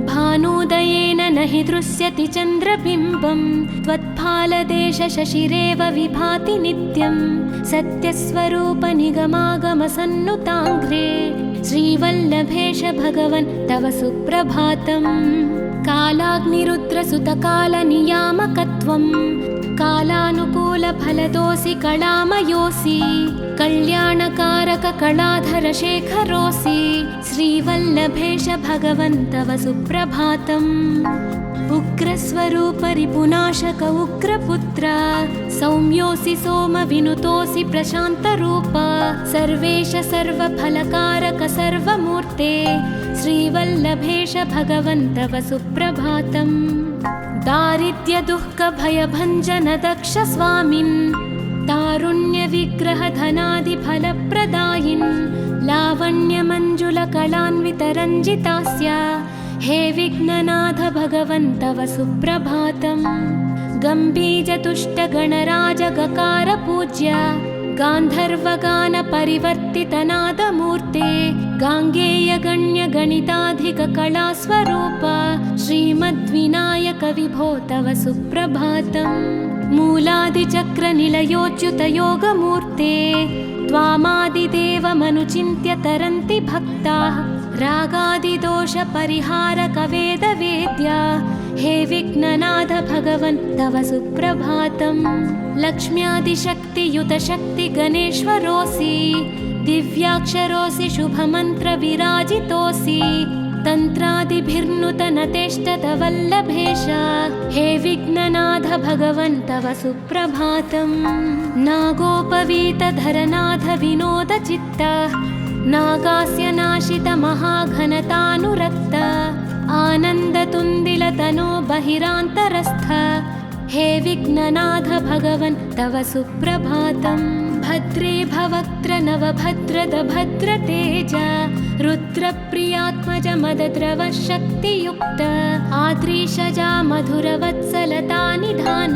S1: भानुदयेन न हि दृश्यति चन्द्रबिम्बं त्वत्फालदेश शशिरेव विभाति नित्यं सत्यस्वरूप निगमागमसन्नुताङ्घ्रे श्रीवल्लभेश भगवन् तव सुप्रभातम्। कालाग्निरुद्रसुतकालनियामकत्वं कालानुकूलफलदोऽसि कलामयोऽसि कल्याणकारककलाधरशेखरोऽसि श्रीवल्लभेश भगवन् तव सुप्रभातम्। उग्रस्वरूप रिपुनाशक उग्रपुत्र सौम्योऽसि सोमविनुतोऽसि प्रशान्तरूप सर्वेश सर्वफलकारक सर्वमूर्ते श्रीवल्लभेश भगवन् तव सुप्रभातम्। दारिद्र्यदुःखभयभञ्जन दक्ष स्वामिन् तारुण्यविग्रहधनादिफलप्रदायिन् लावण्यमञ्जुलकलान्वितरञ्जितास्य हे विघ्ननाथ भगवन् तव सुप्रभातम्। गम्भीजतुष्टगणराजगकार गान्धर्वगानपरिवर्तितनादमूर्ते गाङ्गेयगण्यगणिताधिककलास्वरूप श्रीमद्विनायक विभो तव सुप्रभातम्। मूलादिचक्रनिलयोच्युतयोगमूर्ते त्वामादिदेवमनुचिन्त्य तरन्ति भक्ताः रागादिदोषपरिहारकवेदवेद्या हे विघ्ननाथ भगवन् तव सुप्रभातम्। लक्ष्म्यादिशक्तियुतशक्तिगणेश्वरोऽसि दिव्याक्षरोऽसि शुभमन्त्रविराजितोऽसि तन्त्रादिभिर्नुतनतेष्टतवल्लभेश हे विघ्ननाथ भगवन् तव सुप्रभातम्। नागोपवीतधरनाथ विनोदचित्त नागास्य नाशित महाघनतानुरक्त आनन्दतुन्दिलतनो बहिरान्तरस्थ हे विघ्ननाथ भगवन् तव सुप्रभातम्। भद्रे भवक्त्र नवभद्रद भद्रतेज रुद्रप्रियात्मज मदद्रव शक्तियुक्त आद्रीशजा मधुरवत्सलता निधान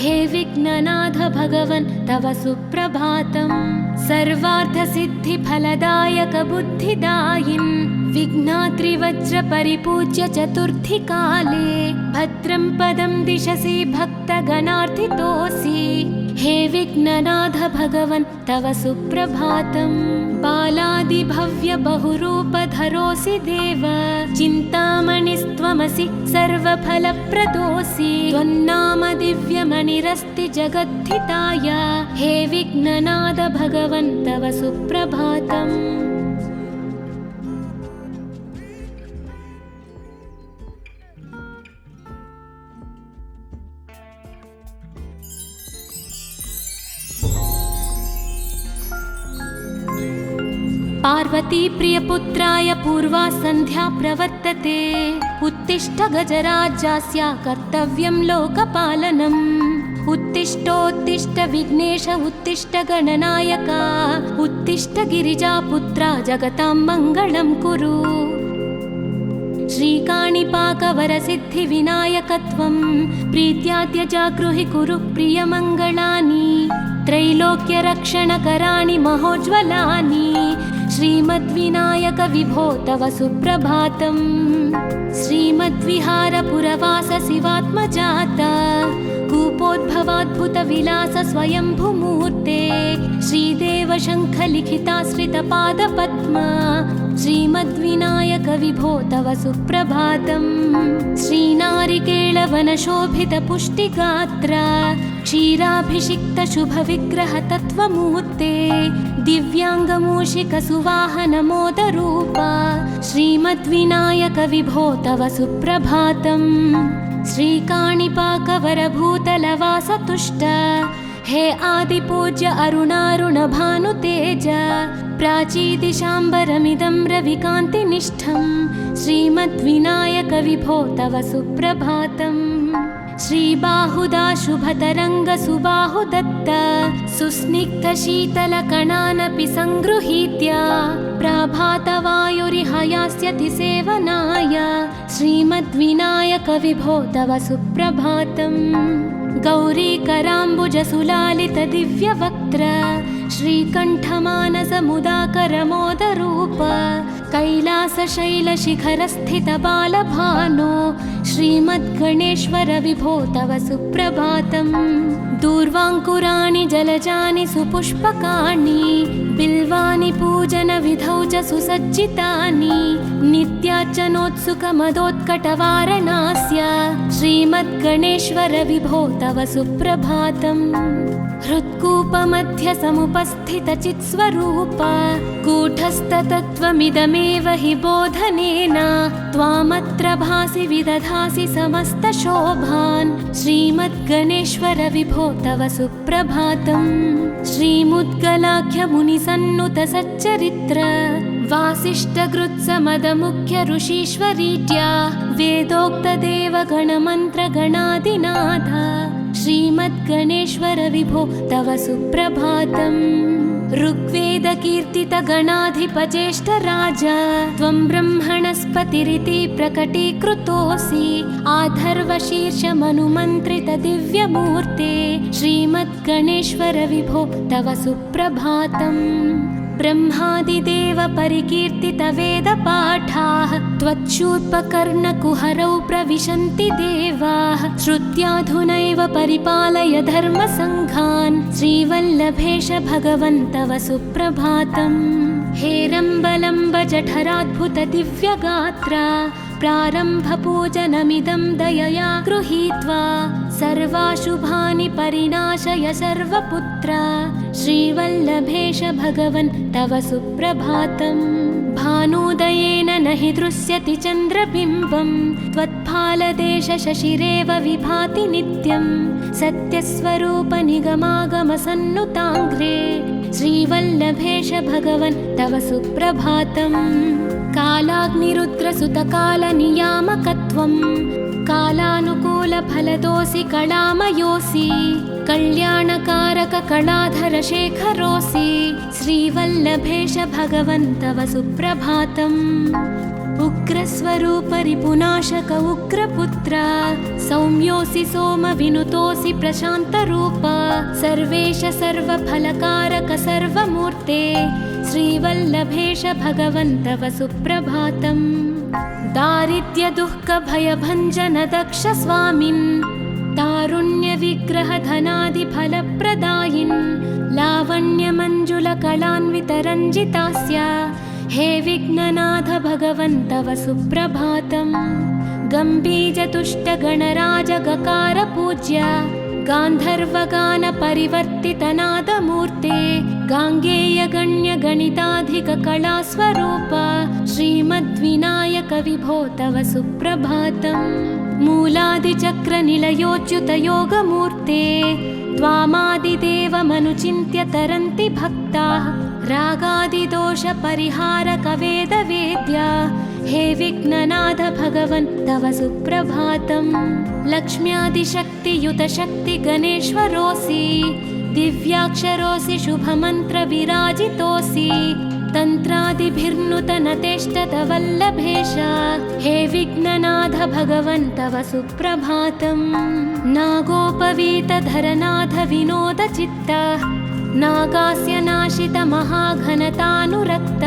S1: हे विघ्ननाथ भगवन् तव सुप्रभातम्। सर्वार्थसिद्धिफलदायक बुद्धिदायिन् विघ्नात्रिवज्र परिपूज्य चतुर्थी काले भद्रं पदं दिशसि भक्तगणार्थितोऽसि। हे विघ्ननाथ भगवन् तव सुप्रभातम्। बालादिभव्य बहुरूपधरोऽसि देव चिन्तामणिस्त्वमसि सर्वफलप्रदोऽसि। त्वन्नाम दिव्यमणिरस्ति जगद्धिताय। हे विघ्ननाथ भगवन् तव सुप्रभातम्। पार्वती प्रियपुत्राय पूर्वा सन्ध्या प्रवर्तते। उत्तिष्ठ गजराज्यास्य कर्तव्यं लोकपालनम्। उत्तिष्ठोत्तिष्ठ विघ्नेश उत्तिष्ठ गणनायका। उत्तिष्ठ गिरिजापुत्रा जगतां मङ्गलं कुरु। श्रीकाणिपाकवरसिद्धिविनायकत्वं प्रीत्याद्य जागृहि कुरु प्रियमङ्गलानि। त्रैलोक्यरक्षणकराणि महोज्ज्वलानि। श्रीमद्विनायक विभो तव सुप्रभातम्। श्रीमद्विहारपुरवास शिवात्मजाता कूपोद्भवाद्भुतविलास स्वयंभुमूर्ते। श्रीदेव शङ्खलिखिताश्रितपादपद्मा श्रीमद्विनायक विभो तव सुप्रभातम्। श्रीनारिकेळवनशोभितपुष्टिगात्र क्षीराभिषिक्तशुभविग्रहतत्त्वमूर्ते। दिव्याङ्गमूषिकसुवाहनमोदरूपा श्रीमद्विनायक विभो तव सुप्रभातम्। श्रीकाणिपाकवरभूतलवासतुष्ट हे आदिपूज्य अरुणारुणभानुतेज। प्राचीदिशाम्बरमिदं रविकान्तिनिष्ठं श्रीमद्विनायक विभो तव सुप्रभातम्। श्रीबाहुदा शुभतरङ्गसुबाहुदत्त सुस्निग्धशीतलकणानपि सङ्गृहीत्य प्राभातवायुरिह यास्यति सेवनाय श्रीमद्विनायक विभो तव सुप्रभातम्। गौरीकराम्बुजसुलालितदिव्यवक्त्र श्रीकण्ठमानसमुदाकरमोदरूप कैलासशैलशिखरस्थितबालभानो श्रीमद्गणेश्वर विभो तव सुप्रभातम्। दूर्वाङ्कुराणि जलजानि सुपुष्पकाणि बिल्वानि पूजनविधौ च सुसज्जितानि। नित्यार्चनोत्सुकमदोत्कटवारणास्य श्रीमद्गणेश्वर विभो तव सुप्रभातम्। हृत्कूपमध्य समुपस्थितचित्स्वरूप कूटस्थतत्त्वमिदमेव हि बोधनेन त्वामत्र भासि विदधासि समस्तशोभान् श्रीमद्गणेश्वर विभो तव सुप्रभातम्। श्रीमुद्गलाख्यमुनिसन्नुतसच्चरित्र वासिष्ठकृत्समदमुख्य ऋषीश्वरीट्या वेदोक्तदेवगणमन्त्रगणादिनाथ श्रीमद्गणेश्वर विभो तव सुप्रभातम्। ऋग्वेदकीर्तितगणाधिपज्येष्ठराज त्वं ब्रह्मणस्पतिरिति प्रकटीकृतोऽसि। आधर्वशीर्षमनुमन्त्रितदिव्यमूर्ते श्रीमद्गणेश्वर विभो तव सुप्रभातम्। ब्रह्मादिदेव परिकीर्तितवेदपाठाः त्वच्छूर्पकर्णकुहरौ प्रविशन्ति देवाः। श्रुत्याधुनैव परिपालय धर्मसङ्घान् श्रीवल्लभेश भगवन् तव सुप्रभातम्। हेरम्बलम्ब जठराद्भुतदिव्यगात्र प्रारम्भपूजनमिदं दयया गृहीत्वा सर्वाशुभानि परिणाशय सर्वपुत्र श्रीवल्लभेश भगवन् तव सुप्रभातम्। भानुदयेन न हि दृश्यति चन्द्रबिम्बं त्वत्फालदेश शशिरेव विभाति नित्यं। सत्यस्वरूप निगमागमसन्नुताङ्घ्रे श्रीवल्लभेश भगवन् तव सुप्रभातम्। कालाग्निरुद्रसुतकालनियामकत्वं कालानुकूलफलदोऽसि कलामयोऽसि। कल्याणकारक कलाधरशेखरोऽसि श्रीवल्लभेश भगवन् तव सुप्रभातम्। उग्रस्वरूप रिपुनाशक उग्रपुत्र सौम्योऽसि सोम विनुतोऽसि प्रशान्तरूप सर्वेश सर्वफलकारक सर्वमूर्ते श्रीवल्लभेश भगवन् तव सुप्रभातम्। दारिद्र्यदुःखभयभञ्जन दक्ष स्वामिन् तारुण्यविग्रह धनादिफलप्रदायिन् लावण्यमञ्जुलकलान्वितरञ्जितास्य हे विघ्ननाथ भगवन् तव सुप्रभातम्। गम्भीजतुष्टगणराजगकार पूज्य गान्धर्वगानपरिवर्तितनादमूर्ते गाङ्गेयगण्यगणिताधिककलास्वरूप श्रीमद्विनायक विभो तव सुप्रभातम्। मूलादिचक्रनिलयोच्युतयोगमूर्ते त्वामादिदेवमनुचिन्त्य तरन्ति भक्ताः रागादिदोषपरिहारकवेदवेद्य हे विघ्ननाथ भगवन् तव सुप्रभातम्। लक्ष्म्यादिशक्तियुतशक्तिगणेश्वरोऽसि दिव्याक्षरोऽसि शुभमन्त्रविराजितोऽसि तन्त्रादिभिर्नुतनतेष्टतवल्लभेश हे विघ्ननाथ भगवन् तव सुप्रभातम्। नागोपवीतधरनाथ विनोदचित्त नागास्य नाशित महाघनतानुरक्त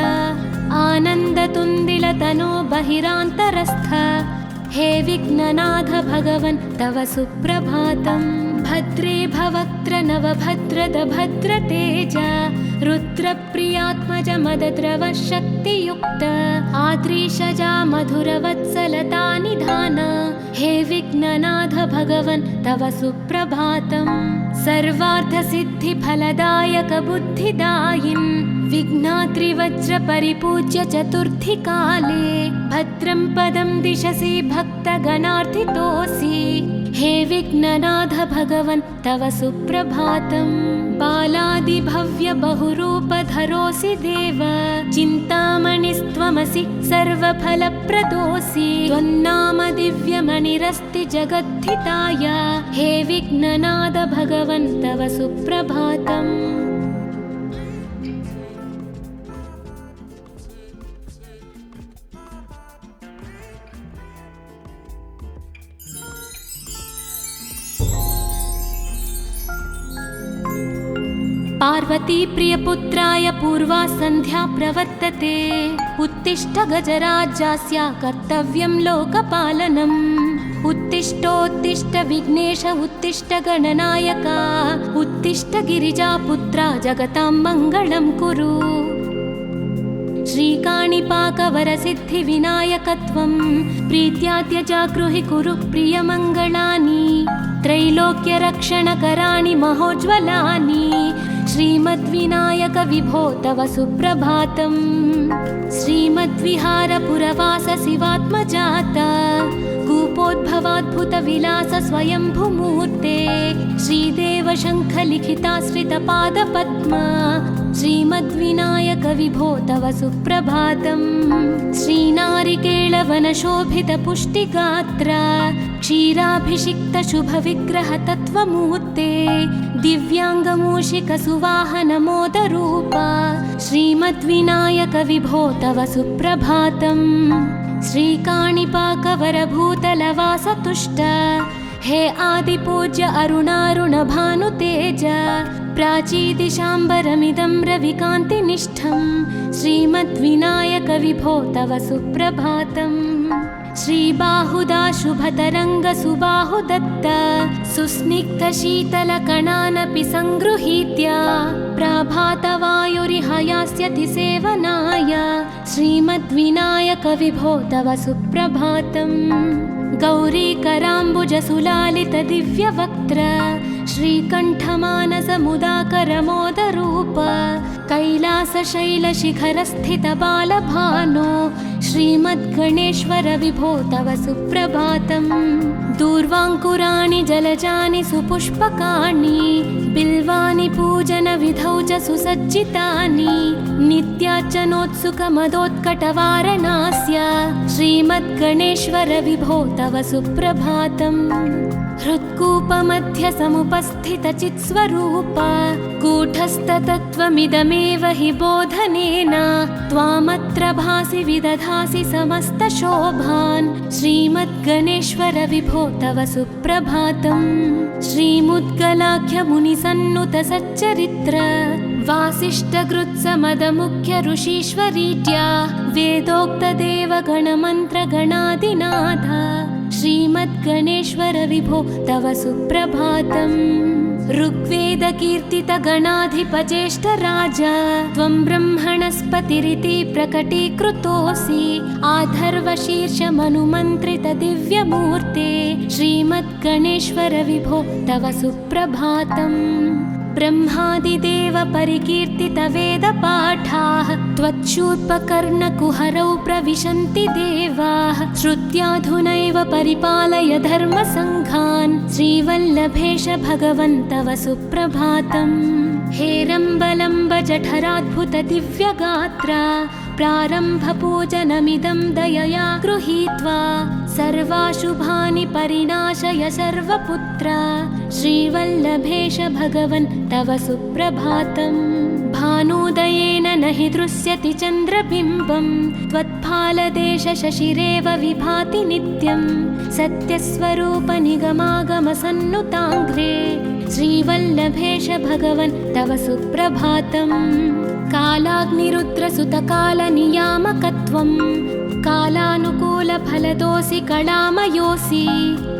S1: आनन्दतुन्दिलतनो बहिरान्तरस्थ हे विघ्ननाथ भगवन् तव सुप्रभातम्। भद्रे भवक्त्र नवभद्रद भद्रतेज रुद्रप्रियात्मज मदद्रव शक्तियुक्त आद्रीशजा मधुरवत्सलता निधान हे विघ्ननाथ भगवन् तव सुप्रभातम्। सर्वार्थसिद्धिफलदायक बुद्धिदायिन् विघ्नात्रिवज्रपरिपूज्य चतुर्थी काले भद्रं पदं दिशसि भक्तगणार्थितोऽसि हे विघ्ननाथ भगवन् तव सुप्रभातम्। बालादिभव्य बहुरूपधरोऽसि देव चिन्तामणिस्त्वमसि सर्वफलप्रदोऽसि त्वन्नाम दिव्यमणिरस्ति जगद्धिताय हे विघ्ननाथ भगवन् तव सुप्रभातम्। पार्वती प्रियपुत्राय पूर्वा सन्ध्या प्रवर्तते उत्तिष्ठ गजराज्यस्य कर्तव्यं लोकपालनम्। उत्तिष्ठोत्तिष्ठ विघ्नेश उत्तिष्ठ गणनायक उत्तिष्ठ गिरिजापुत्रा जगतां मङ्गलं कुरु। श्रीकाणिपाकवरसिद्धिविनायकत्वं प्रीत्याद्य जागृहि कुरु प्रियमङ्गलानि त्रैलोक्यरक्षणकराणि महोज्ज्वलानि श्रीमद्विनायक विभो तव सुप्रभातम्। श्रीमद्विहारपुरवास शिवात्मजात कूपोद्भवाद्भुतविलास स्वयंभुमूर्ते श्रीदेव शङ्खलिखिताश्रितपादपद्म श्रीमद्विनायक विभो तव सुप्रभातम्। श्रीनारिकेळवनशोभितपुष्टिगात्र क्षीराभिषिक्त शुभविग्रह तत्त्वमूर्ते दिव्याङ्गमूषिकसुवाहनमोदरूप श्रीमद्विनायक विभो तव सुप्रभातम्। श्रीकाणिपाकवरभूतलवासतुष्ट हे आदिपूज्य अरुणारुणभानुतेज प्राचीदिशाम्बरमिदं रविकान्तिनिष्ठं श्रीमद्विनायक विभो तव सुप्रभातम्। श्रीबाहुदा शुभतरङ्गसुबाहुदत्त सुस्निग्धशीतलकणानपि सङ्गृहीत्य प्रभातवायुरिहयास्यति सेवनाय श्रीमद्विनायक विभो तव सुप्रभातम्। गौरीकराम्बुजसुलालित दिव्यवक्त्र श्रीकण्ठमानसमुदाकरमोदरूप कैलासशैलशिखरस्थितबालभानो श्रीमद्गणेश्वर विभो तव सुप्रभातम्। दूर्वाङ्कुराणि जलजानि सुपुष्पकाणि बिल्वानि पूजनविधौ च सुसज्जितानि नित्यार्चनोत्सुकमदोत्कटवारणास्य श्रीमद्गणेश्वर विभो तव सुप्रभातम्। हृत्कूपमध्य समुपस्थितचित्स्वरूप कूटस्थतत्त्वमिदमेव हि बोधनेन त्वामत्र भासि विदधासि समस्तशोभान् श्रीमद्गणेश्वर विभो तव सुप्रभातम्। श्रीमुद्गलाख्यमुनिसन्नुत सच्चरित्र वासिष्ठगृत्समदमुख्य ऋषीश्वरीट्या वेदोक्तदेवगणमन्त्रगणादिनाथ श्रीमद्गणेश्वर विभो तव सुप्रभातम्। ऋग्वेदकीर्तितगणाधिपज्येष्ठराज त्वं ब्रह्मणस्पतिरिति प्रकटीकृतोऽसि आधर्वशीर्षमनुमन्त्रितदिव्यमूर्ते श्रीमद्गणेश्वर विभो तव सुप्रभातम्। ब्रह्मादिदेव परिकीर्तितवेदपाठाः त्वच्छूर्पकर्णकुहरौ प्रविशन्ति देवाः श्रुत्याधुनैव परिपालय धर्मसङ्घान् श्रीवल्लभेश भगवन् तव सुप्रभातम्। हेरम्बलम्ब जठराद्भुत दिव्यगात्रा प्रारम्भपूजनमिदं दयया गृहीत्वा सर्वाशुभानि परिनाशय सर्वपुत्र श्रीवल्लभेश भगवन् तव सुप्रभातम्। भानुदयेन न हि दृश्यति चन्द्रबिम्बं त्वत्फालदेश शशिरेव विभाति नित्यं सत्यस्वरूप निगमागमसन्नुताङ्घ्रे श्रीवल्लभेश भगवन् तव सुप्रभातम्। कालाग्निरुद्रसुतकालनियामकत्वं कालानुकूलफलदोऽसि कलामयोऽसि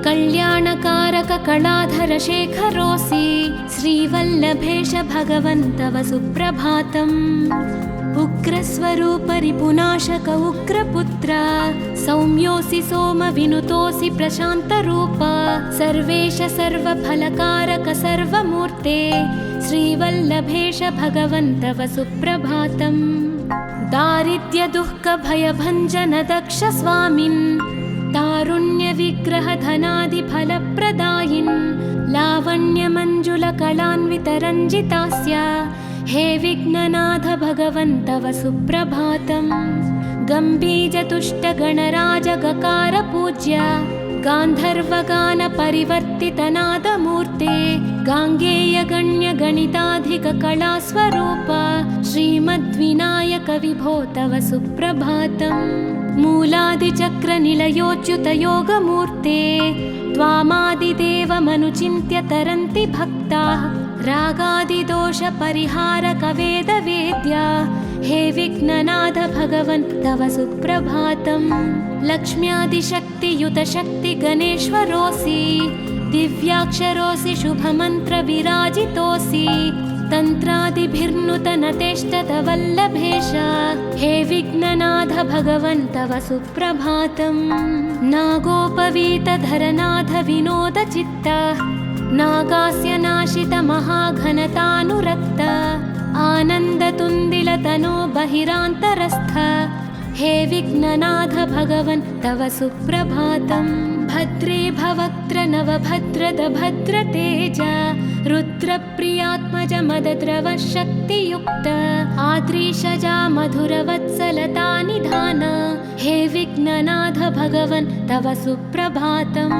S1: कल्याणकारककलाधरशेखरोऽसि श्रीवल्लभेश भगवन् तव सुप्रभातम्। उग्रस्वरूप रिपुनाशक उग्रपुत्र सौम्योऽसि सोमविनुतोऽसि प्रशान्तरूप सर्वेश सर्वफलकारक सर्वमूर्ते श्रीवल्लभेश भगवन् तव सुप्रभातम्। दारिद्र्यदुःखभयभञ्जन दक्ष स्वामिन् तारुण्यविग्रहधनादिफलप्रदायिन् लावण्यमञ्जुलकलान्वितरञ्जितास्य हे विघ्ननाथ भगवन् तव सुप्रभातम्। गम्भीजतुष्टगणराजगकार पूज्य गान्धर्वगानपरिवर्तितनादमूर्ते गाङ्गेयगण्यगणिताधिककलास्वरूप श्रीमद्विनायक विभो तव सुप्रभातम्। मूलादिचक्रनिलयोच्युतयोगमूर्ते त्वामादिदेवमनुचिन्त्य तरन्ति भक्ताः रागादिदोषपरिहारकवेदवेद्या हे विघ्ननाथ भगवन् तव सुप्रभातम्। लक्ष्म्यादिशक्तियुतशक्तिगणेश्वरोऽसि दिव्याक्षरोऽसि शुभमन्त्रविराजितोऽसि तन्त्रादिभिर्नुतनतेष्टतवल्लभेश हे विघ्ननाथ भगवन् तव सुप्रभातम्। नागोपवीतधरनाथ विनोदचित्त नागास्य नाशित महाघनतानुरक्त आनन्दतुन्दिलतनो बहिरान्तरस्थ हे विघ्ननाथ भगवन् तव सुप्रभातम्। भद्रे भवक्त्र नवभद्रद भद्रतेज रुद्रप्रियात्मज मदद्रव शक्तियुक्त आद्रीशजा मधुरवत्सलता निधान हे विघ्ननाथ भगवन् तव सुप्रभातम्।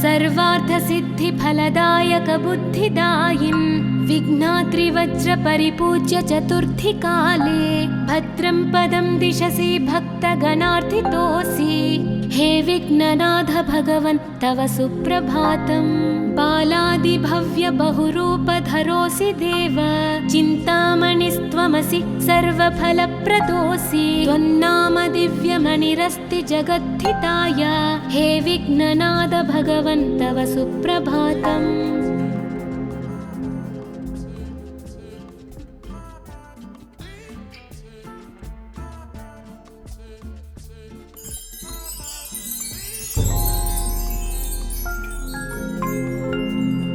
S1: सर्वार्थसिद्धिफलदायक बुद्धिदायिन् विघ्नाद्रिवज्रपरिपूज्य चतुर्थी काले भद्रं पदं दिशसि भक्तगणार्थितोऽसि हे विघ्ननाथ भगवन् तव सुप्रभातम्। बालादिभव्य बहुरूपधरोऽसि देव चिन्तामणिस्त्वमसि सर्वफलप्रदोऽसि त्वन्नाम दिव्यमणिरस्ति जगद्धिताय हे विघ्ननाथ भगवन् तव सुप्रभातम्।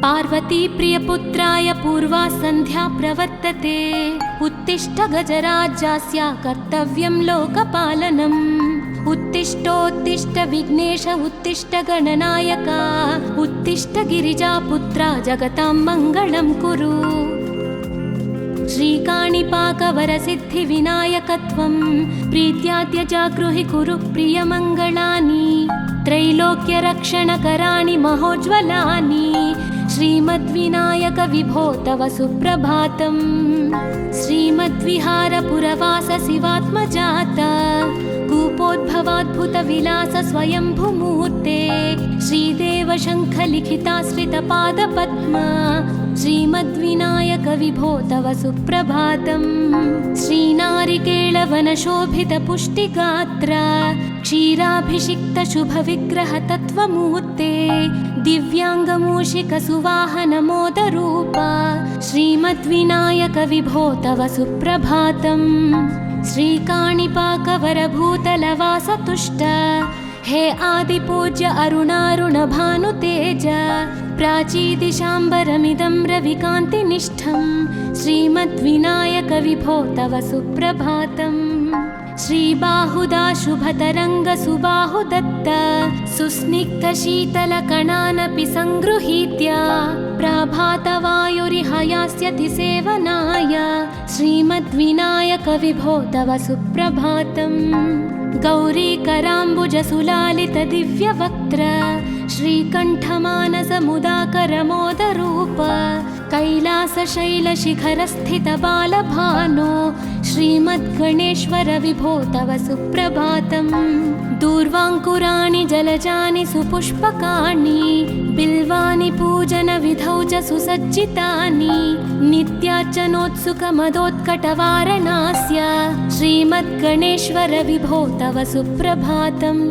S1: पार्वती प्रियपुत्राय पूर्वा सन्ध्या प्रवर्तते उत्तिष्ठ गजराज्यस्य कर्तव्यं लोकपालनम्। उत्तिष्ठोत्तिष्ठ विघ्नेश उत्तिष्ठ गणनायक उत्तिष्ठ गिरिजापुत्रा जगतां मङ्गलं कुरु। श्रीकाणिपाकवरसिद्धिविनायकत्वं प्रीत्याद्य जागृहि कुरु प्रियमङ्गलानि। त्रैलोक्यरक्षणकराणि महोज्ज्वलानि श्रीमद्विनायक विभो तव सुप्रभातम्। श्रीमद्विहारपुरवास शिवात्मजात कूपोद्भवाद्भुतविलास स्वयंभुमूर्ते श्रीदेव शङ्खलिखिताश्रितपादपद्मा श्रीमद्विनायक विभो तव सुप्रभातम्। श्रीनारिकेळवनशोभितपुष्टिगात्र क्षीराभिषिक्तशुभविग्रह तत्त्वमूर्ते दिव्याङ्गमूषिकसुवाहनमोदरूप श्रीमद्विनायक विभो तव सुप्रभातम्। श्रीकाणिपाकवरभूतलवासतुष्ट हे आदिपूज्य अरुणारुणभानुतेज प्राचीदिशाम्बरमिदं रविकान्तिनिष्ठं श्रीमद्विनायक विभो तव सुप्रभातम्। श्रीबाहुदाशुभतरङ्गसुबाहुदत्त सुस्निग्धशीतलकणानपि सङ्गृहीत्य प्राभातवायुरिहयास्यति सेवनाय श्रीमद्विनायक विभो तव सुप्रभातम्। गौरीकराम्बुजसुलालितदिव्यवक्त्र श्रीकण्ठमानसमुदाकरमोदरूप कैलासशैलशिखरस्थितबालभानो श्रीमद्गणेश्वर विभो तव सुप्रभातम्। दूर्वाङ्कुराणि जलजानि सुपुष्पकाणि बिल्वानि पूजनविधौ च सुसज्जितानि नित्यार्चनोत्सुकमदोत्कटवारणास्य श्रीमद्गणेश्वर विभो तव सुप्रभातम्।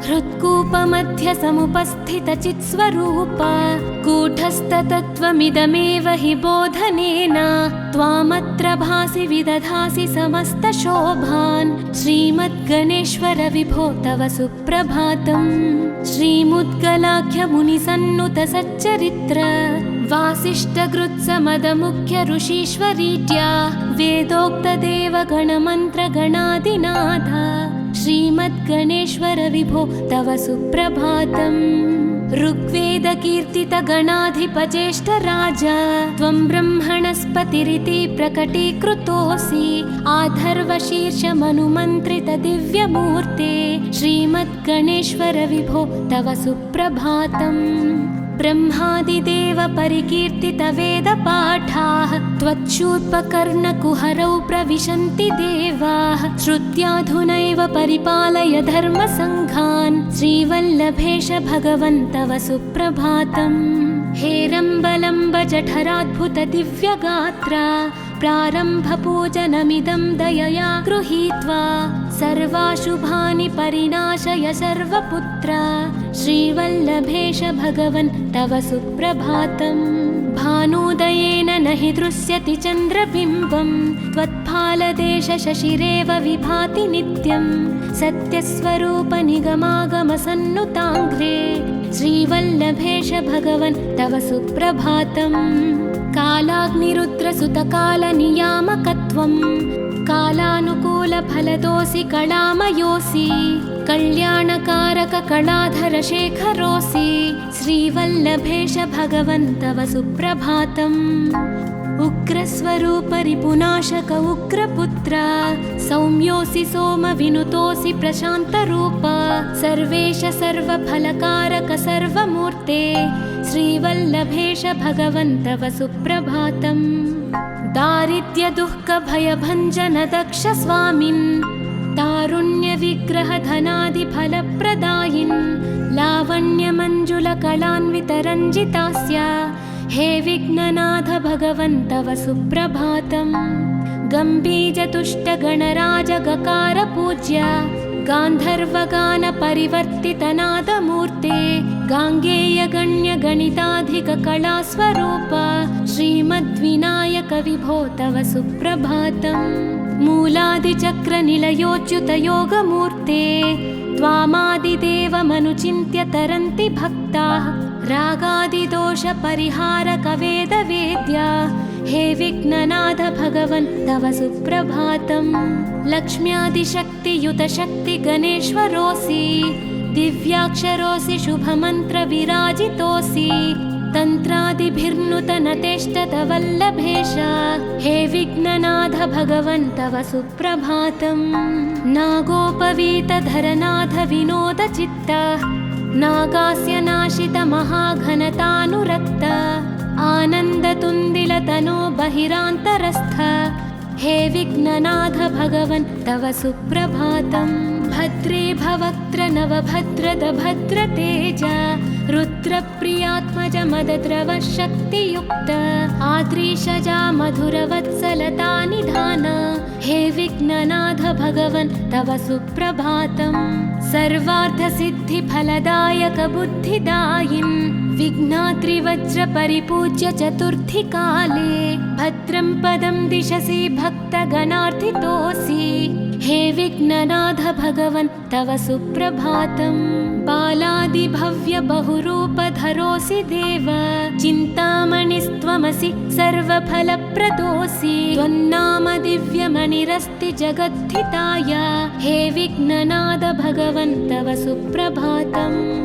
S1: हृत्कूपमध्यसमुपस्थितचित्स्वरूप कूटस्थतत्त्वमिदमेव हि बोधनेन त्वामत्र भासि विदधासि समस्तशोभान् श्रीमद्गणेश्वर विभो तव सुप्रभातम्। श्रीमुद्गलाख्यमुनिसन्नुतसच्चरित्र वासिष्ठकृत्समदमुख्य ऋषीश्वरीत्या वेदोक्तदेवगणमन्त्रगणादिनाथ श्रीमद्गणेश्वर विभो तव सुप्रभातम्। ऋग्वेदकीर्तितगणाधिपज्येष्ठराज त्वं ब्रह्मणस्पतिरिति प्रकटीकृतोऽसि आधर्वशीर्षमनुमन्त्रितदिव्यमूर्ते श्रीमद्गणेश्वर विभो तव सुप्रभातम्। ब्रह्मादिदेव परिकीर्तितवेदपाठाः त्वच्छूर्पकर्णकुहरौ प्रविशन्ति देवाः श्रुत्याधुनैव परिपालय धर्मसङ्घान् श्रीवल्लभेश भगवन् तव सुप्रभातम्। हेरम्बलम्ब जठराद्भुतदिव्यगात्र प्रारम्भपूजनमिदं दयया गृहीत्वा सर्वाशुभानि परिनाशय सर्वपुत्र श्रीवल्लभेश भगवन् तव सुप्रभातम्। भानुदयेन न हि दृश्यति चन्द्रबिम्बं त्वत्फालदेशशशिरेव विभाति नित्यं सत्यस्वरूपनिगमागमसन्नुताङ्घ्रे श्रीवल्लभेश भगवन् तव सुप्रभातम्। कालाग्निरुद्रसुतकालनियामकत्वं कालानुकूलफलदोऽसि कलामयोऽसि कल्याणकारक कलाधरशेखरोऽसि श्रीवल्लभेश भगवन् तव सुप्रभातम्। उग्रस्वरूपरिपुनाशक उग्रपुत्र सौम्योऽसि सोमविनुतोऽसि प्रशान्तरूप सर्वेश सर्वफलकारक सर्वमूर्ते श्रीवल्लभेश भगवन् तव सुप्रभातम्। दारिद्र्यदुःखभयभञ्जन दक्ष स्वामिन् तारुण्यविग्रहधनादिफलप्रदायिन् लावण्यमञ्जुलकलान्वितरञ्जितास्य हे विघ्ननाथ भगवन् तव सुप्रभातम्। गम्भीजतुष्टगणराजगकार पूज्य गान्धर्वगानपरिवर्तितनादमूर्ते गाङ्गेयगण्यगणिताधिककलास्वरूप श्रीमद्विनायक विभो तव सुप्रभातम्। मूलादिचक्रनिलयोच्युतयोगमूर्ते त्वामादिदेवमनुचिन्त्य तरन्ति भक्ताः रागादिदोषपरिहारकवेदवेद्या हे विघ्ननाथ भगवन् तव सुप्रभातम्। लक्ष्म्यादिशक्तियुतशक्तिगणेश्वरोऽसि दिव्याक्षरोऽसि शुभमन्त्रविराजितोऽसि तन्त्रादिभिर्नुतनतेष्टतवल्लभेश हे विघ्ननाथ भगवन् तव सुप्रभातम् नागोपवीतधरनाथ विनोदचित्त नागास्य नाशित महाघनतानुरक्त आनन्दतुन्दिलतनो बहिरान्तरस्थ हे विघ्ननाथ भगवन् तव सुप्रभातम् भद्रे भवक्त्र नवभद्रद भद्रतेज रुद्रप्रियात्मज मदद्रव शक्तियुक्त आद्रीशजा मधुरवत्सलता निधान हे विघ्ननाथ भगवन् तव सुप्रभातम् सर्वार्थसिद्धिफलदायक बुद्धिदायिन् विघ्नात्रिवज्र परिपूज्य चतुर्थी काले भद्रं पदं दिशसि भक्तगणार्थितोऽसि हे विघ्ननाथ भगवन् तव सुप्रभातम् बालादिभव्य बहुरूपधरोऽसि देव चिन्तामणिस्त्वमसि सर्वफलप्रदोऽसि त्वन्नाम दिव्यमणिरस्ति जगद्धिताय हे विघ्ननाथ भगवन् तव सुप्रभातम्